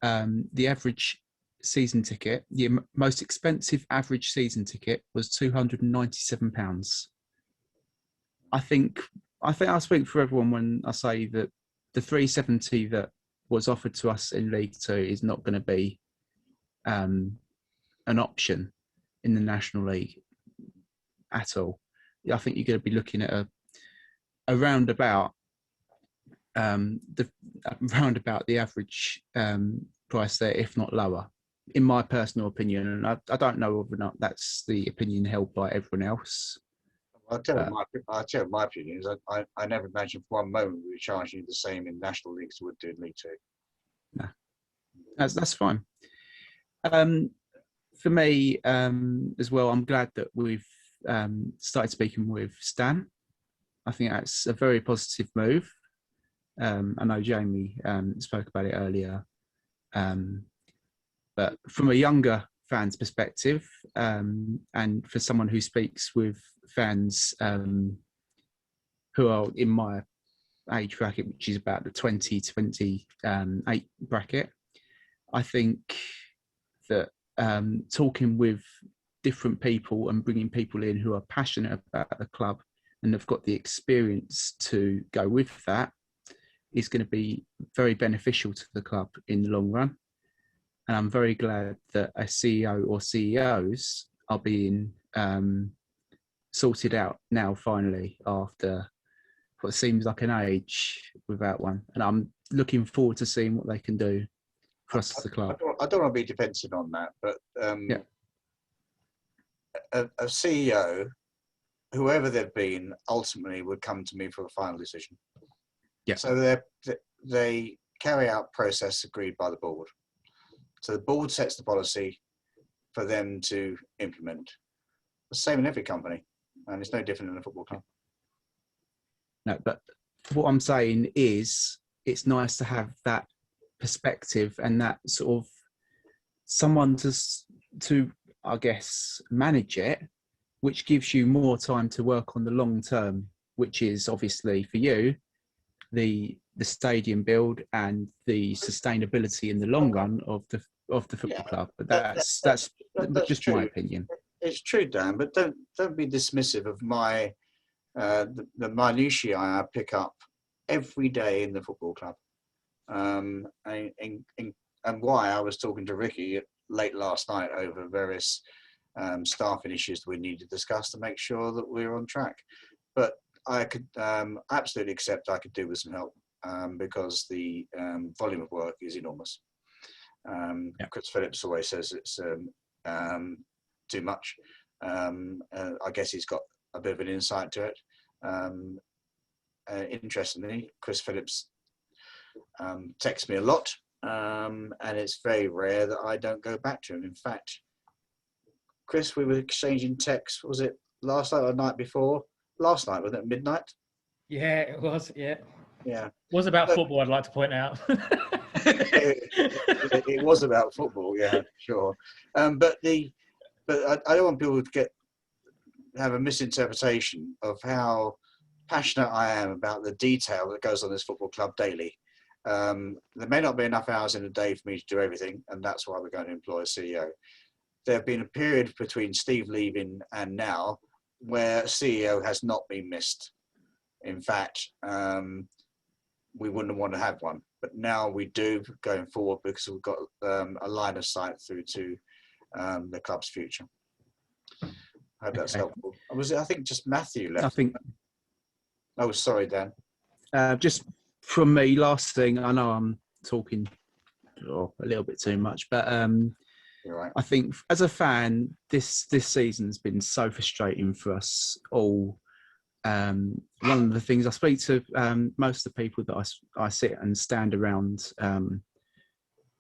[SPEAKER 4] the average season ticket, the most expensive average season ticket was £297. I think I speak for everyone when I say that the 370 that was offered to us in League Two is not going to be an option in the National League at all. I think you're going to be looking at around about the average price there, if not lower, in my personal opinion. And I don't know whether or not that's the opinion held by everyone else.
[SPEAKER 2] I'll tell you my opinion is I never imagined for one moment we were charging you the same in National Leagues would do in League Two.
[SPEAKER 4] No, that's fine. For me as well, I'm glad that we've started speaking with Stan. I think that's a very positive move. I know Jamie spoke about it earlier, but from a younger fan's perspective, and for someone who speaks with fans who are in my age bracket, which is about the 20-28 bracket, I think that talking with different people and bringing people in who are passionate about the club and have got the experience to go with that is going to be very beneficial to the club in the long run. And I'm very glad that a CEO or CEOs are being sorted out now, finally, after what seems like an age without one. And I'm looking forward to seeing what they can do for us as a club.
[SPEAKER 2] I don't want to be defensive on that, but a CEO, whoever they've been, ultimately would come to me for a final decision.
[SPEAKER 4] Yeah.
[SPEAKER 2] So they carry out process agreed by the board. So the board sets the policy for them to implement. The same in every company, and it's no different in a football club.
[SPEAKER 4] No, but what I'm saying is it's nice to have that perspective and that sort of someone to I guess, manage it, which gives you more time to work on the long term, which is obviously for you, the stadium build and the sustainability in the long run of the football club. But that's just my opinion.
[SPEAKER 2] it's true, Dan, but don't be dismissive of my the minutiae I pick up every day in the football club, and why I was talking to Ricky late last night over various staffing issues that we need to discuss to make sure that we're on track. But I could absolutely accept I could do with some help because the volume of work is enormous. Chris Phillips always says it's too much. I guess he's got a bit of an insight to it. Interestingly, Chris Phillips texts me a lot, and it's very rare that I don't go back to him. In fact, Chris, we were exchanging texts, was it last night or the night before? Last night, wasn't it, midnight?
[SPEAKER 10] Yeah, it was, yeah.
[SPEAKER 2] Yeah.
[SPEAKER 10] It was about football, I'd like to point out.
[SPEAKER 2] It was about football, yeah, sure. But I don't want people to have a misinterpretation of how passionate I am about the detail that goes on this football club daily. There may not be enough hours in a day for me to do everything, and that's why we're going to employ a CEO. There have been a period between Steve leaving and now where a CEO has not been missed. In fact, we wouldn't want to have one, but now we do going forward because we've got a line of sight through to the club's future. I hope that's helpful. Was it, I think, just Matthew left?
[SPEAKER 4] I think.
[SPEAKER 2] Oh, sorry, Dan.
[SPEAKER 4] Just from me, last thing, I know I'm talking a little bit too much, but
[SPEAKER 2] You're right.
[SPEAKER 4] I think as a fan, this season's been so frustrating for us all. One of the things I speak to most of the people that I sit and stand around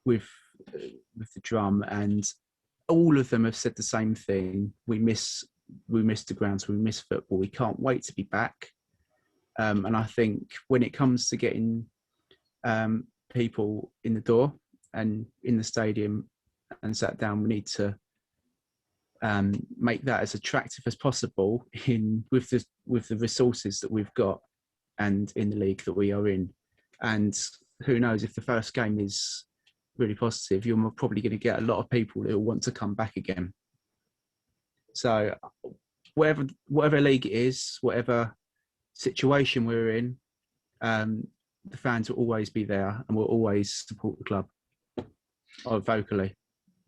[SPEAKER 4] with the drum, and all of them have said the same thing. We miss the grounds, we miss football. We can't wait to be back. And I think when it comes to getting people in the door and in the stadium and sat down, we need to make that as attractive as possible with the resources that we've got and in the league that we are in. And who knows, if the first game is really positive, you're probably going to get a lot of people who want to come back again. So whatever league it is, whatever situation we're in, the fans will always be there and will always support the club vocally.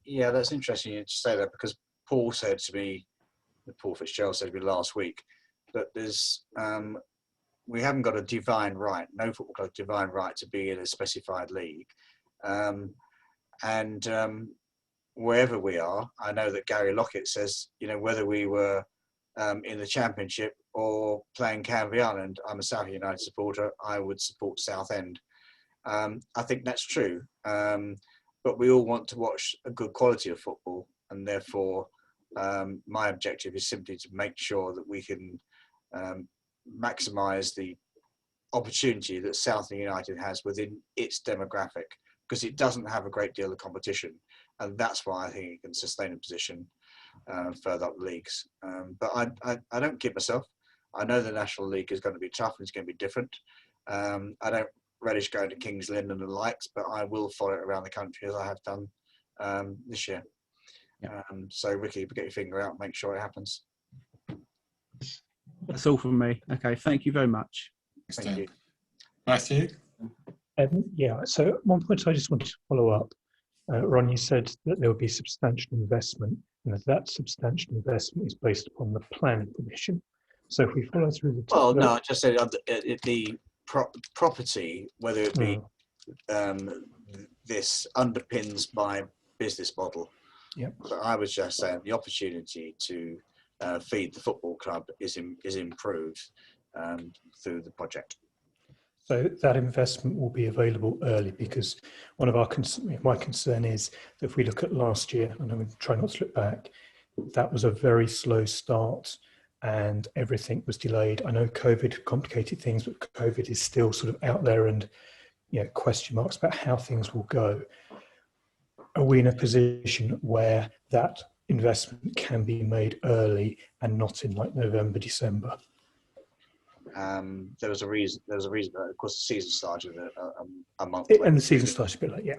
[SPEAKER 2] Yeah, that's interesting you to say that, because Paul Fitzgerald said to me last week that there's we haven't got a divine right, no football club divine right to be in a specified league, and wherever we are, I know that Gary Lockett says, whether we were in the Championship or playing Canvey Island, I'm a South United supporter, I would support Southend. I think that's true, but we all want to watch a good quality of football, and therefore my objective is simply to make sure that we can maximise the opportunity that Southend United has within its demographic, because it doesn't have a great deal of competition, and that's why I think it can sustain a position further up the leagues. But I don't kid myself. I know the National League is going to be tough and it's going to be different. I don't relish going to Kings Lynn and the likes, but I will follow it around the country as I have done this year. Yeah. So Ricky, get your finger out, make sure it happens.
[SPEAKER 4] That's all from me. Okay, thank you very much.
[SPEAKER 2] Thank you.
[SPEAKER 1] Matthew?
[SPEAKER 9] Yeah, so at one point I just wanted to follow up. Ron, you said that there will be substantial investment, and that substantial investment is based upon the planning permission. So if we follow through the...
[SPEAKER 2] Well, no, I just said the property, whether it be this underpins my business model.
[SPEAKER 9] Yep.
[SPEAKER 2] But I was just saying the opportunity to feed the football club is improved through the project.
[SPEAKER 9] So that investment will be available early, because one of my concern is that if we look at last year, and I'm going to try not to look back, that was a very slow start and everything was delayed. I know COVID complicated things, but COVID is still sort of out there, and question marks about how things will go. Are we in a position where that investment can be made early and not in like November, December?
[SPEAKER 2] There was a reason. Of course, the season started a month.
[SPEAKER 9] And the season started a bit late, yeah.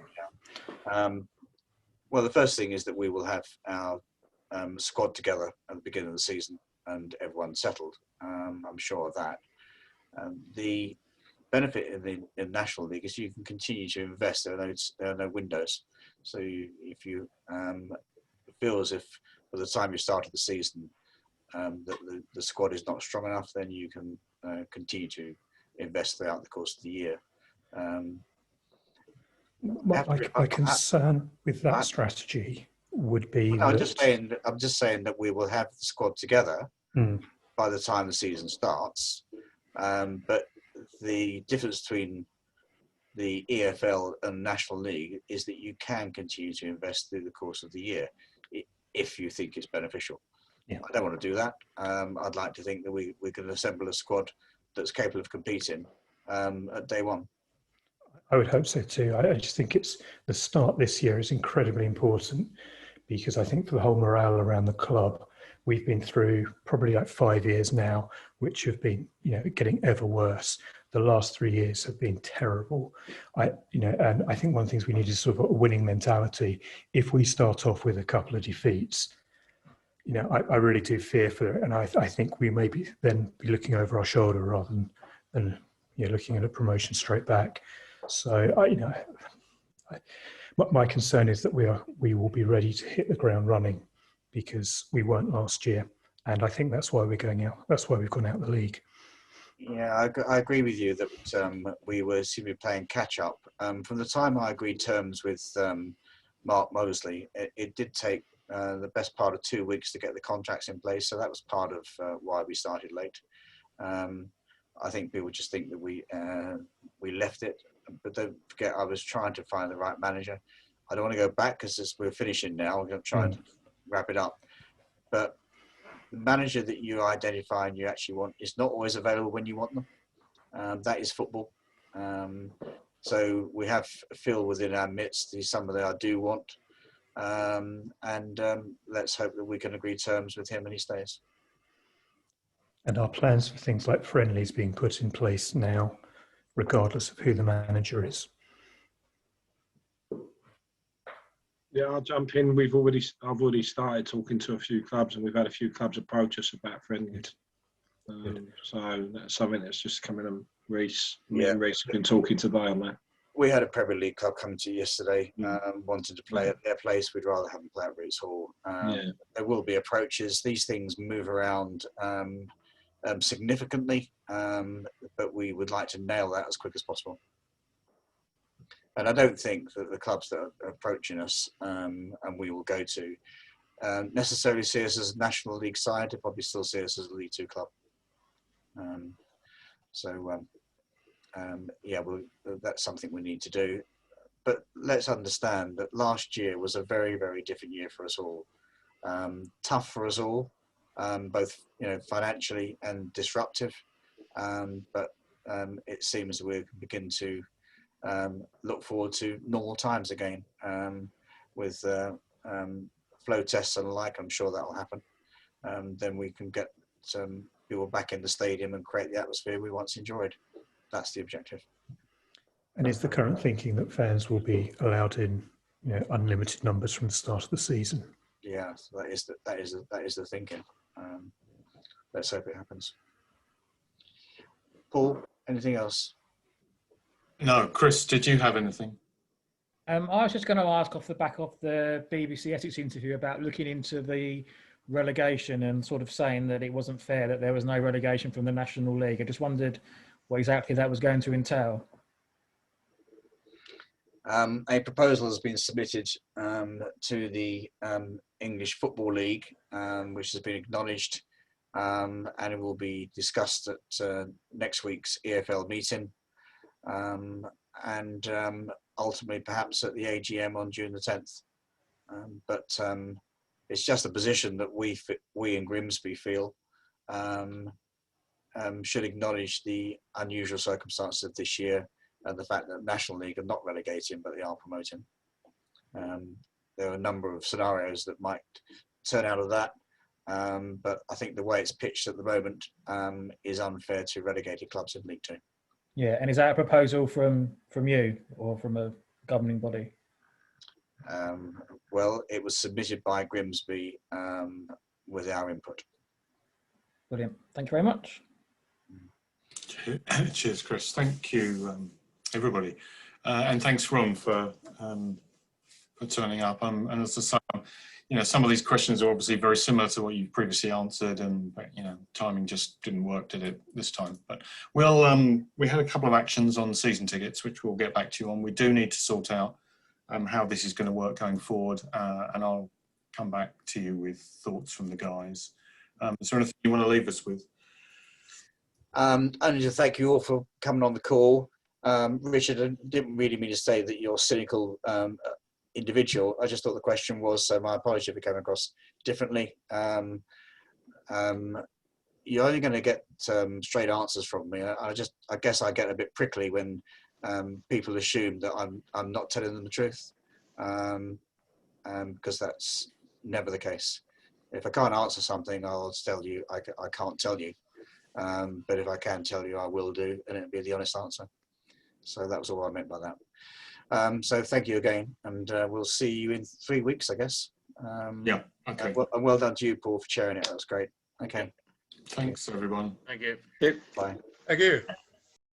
[SPEAKER 2] Well, the first thing is that we will have our squad together at the beginning of the season and everyone settled. I'm sure of that. The benefit in the National League is you can continue to invest. There are no windows. So if you feel as if by the time you started the season that the squad is not strong enough, then you can continue to invest throughout the course of the year.
[SPEAKER 9] My concern with that strategy would be
[SPEAKER 2] I'm just saying that we will have the squad together by the time the season starts. But the difference between the EFL and National League is that you can continue to invest through the course of the year if you think it's beneficial.
[SPEAKER 9] Yeah.
[SPEAKER 2] I don't want to do that. I'd like to think that we can assemble a squad that's capable of competing at day one.
[SPEAKER 9] I would hope so too. I just think it's the start this year is incredibly important because I think for the whole morale around the club, we've been through probably like 5 years now, which have been, getting ever worse. The last 3 years have been terrible. And I think one of the things we need is sort of a winning mentality. If we start off with a couple of defeats, I really do fear for it. And I think we may be looking over our shoulder rather than looking at a promotion straight back. So my concern is that we will be ready to hit the ground running because we weren't last year, and I think that's why we're going out. That's why we've gone out of the league.
[SPEAKER 2] Yeah, I agree with you that we were simply playing catch up. From the time I agreed terms with Mark Mosley, it did take the best part of 2 weeks to get the contracts in place. So that was part of why we started late. I think people just think that we left it, but don't forget I was trying to find the right manager. I don't want to go back because we're finishing now. We're going to try and wrap it up. But the manager that you identify and you actually want is not always available when you want them. That is football. So we have Phil within our midst. He's somebody I do want. And let's hope that we can agree terms with him and he stays.
[SPEAKER 9] And our plans for things like friendlies being put in place now, regardless of who the manager is.
[SPEAKER 7] Yeah, I'll jump in. I've already started talking to a few clubs, and we've had a few clubs approach us about friendlies. So that's something that's just coming on. Reece have been talking today on that.
[SPEAKER 2] We had a Premier League club come to yesterday, wanted to play at their place. We'd rather have them play at Reece Hall. There will be approaches. These things move around significantly, but we would like to nail that as quick as possible. And I don't think that the clubs that are approaching us and we will go to necessarily see us as a National League side. They probably still see us as a League Two club. That's something we need to do. But let's understand that last year was a very, very different year for us all. Tough for us all, both financially and disruptive. But it seems we begin to look forward to normal times again with flow tests and the like. I'm sure that will happen. Then we can get people back in the stadium and create the atmosphere we once enjoyed. That's the objective.
[SPEAKER 9] And is the current thinking that fans will be allowed in unlimited numbers from the start of the season?
[SPEAKER 2] Yeah, so that is the thinking. Let's hope it happens. Paul, anything else?
[SPEAKER 1] No, Chris, did you have anything?
[SPEAKER 10] I was just going to ask off the back of the BBC Essex interview about looking into the relegation and sort of saying that it wasn't fair that there was no relegation from the National League. I just wondered what exactly that was going to entail.
[SPEAKER 2] A proposal has been submitted to the English Football League, which has been acknowledged, and it will be discussed at next week's EFL meeting, and ultimately perhaps at the AGM on June the 10th. But it's just a position that we in Grimsby feel should acknowledge the unusual circumstances of this year and the fact that National League are not relegating, but they are promoting. There are a number of scenarios that might turn out of that, but I think the way it's pitched at the moment is unfair to relegated clubs in League Two.
[SPEAKER 10] Yeah, and is that a proposal from you or from a governing body?
[SPEAKER 2] Well, it was submitted by Grimsby with our input.
[SPEAKER 10] Brilliant. Thank you very much.
[SPEAKER 1] Cheers, Chris. Thank you, everybody, and thanks, Ron, for turning up. And as I say, you know, some of these questions are obviously very similar to what you previously answered, and you know, timing just didn't work, did it, this time? But we'll we had a couple of actions on season tickets, which we'll get back to you on. We do need to sort out how this is going to work going forward, and I'll come back to you with thoughts from the guys. Is there anything you want to leave us with?
[SPEAKER 2] Only to thank you all for coming on the call. Richard, I didn't really mean to say that you're cynical individual. I just thought the question was, so my apology if it came across differently. You're only going to get straight answers from me. I guess I get a bit prickly when people assume that I'm not telling them the truth, because that's never the case. If I can't answer something, I'll tell you I can't tell you. But if I can tell you, I will do, and it'll be the honest answer. So that was all I meant by that. So thank you again, and we'll see you in 3 weeks, I guess.
[SPEAKER 1] Yeah, okay.
[SPEAKER 2] And well done to you, Paul, for sharing it. That was great. Okay.
[SPEAKER 1] Thanks, everyone.
[SPEAKER 3] Thank you.
[SPEAKER 2] Bye.
[SPEAKER 13] Thank you.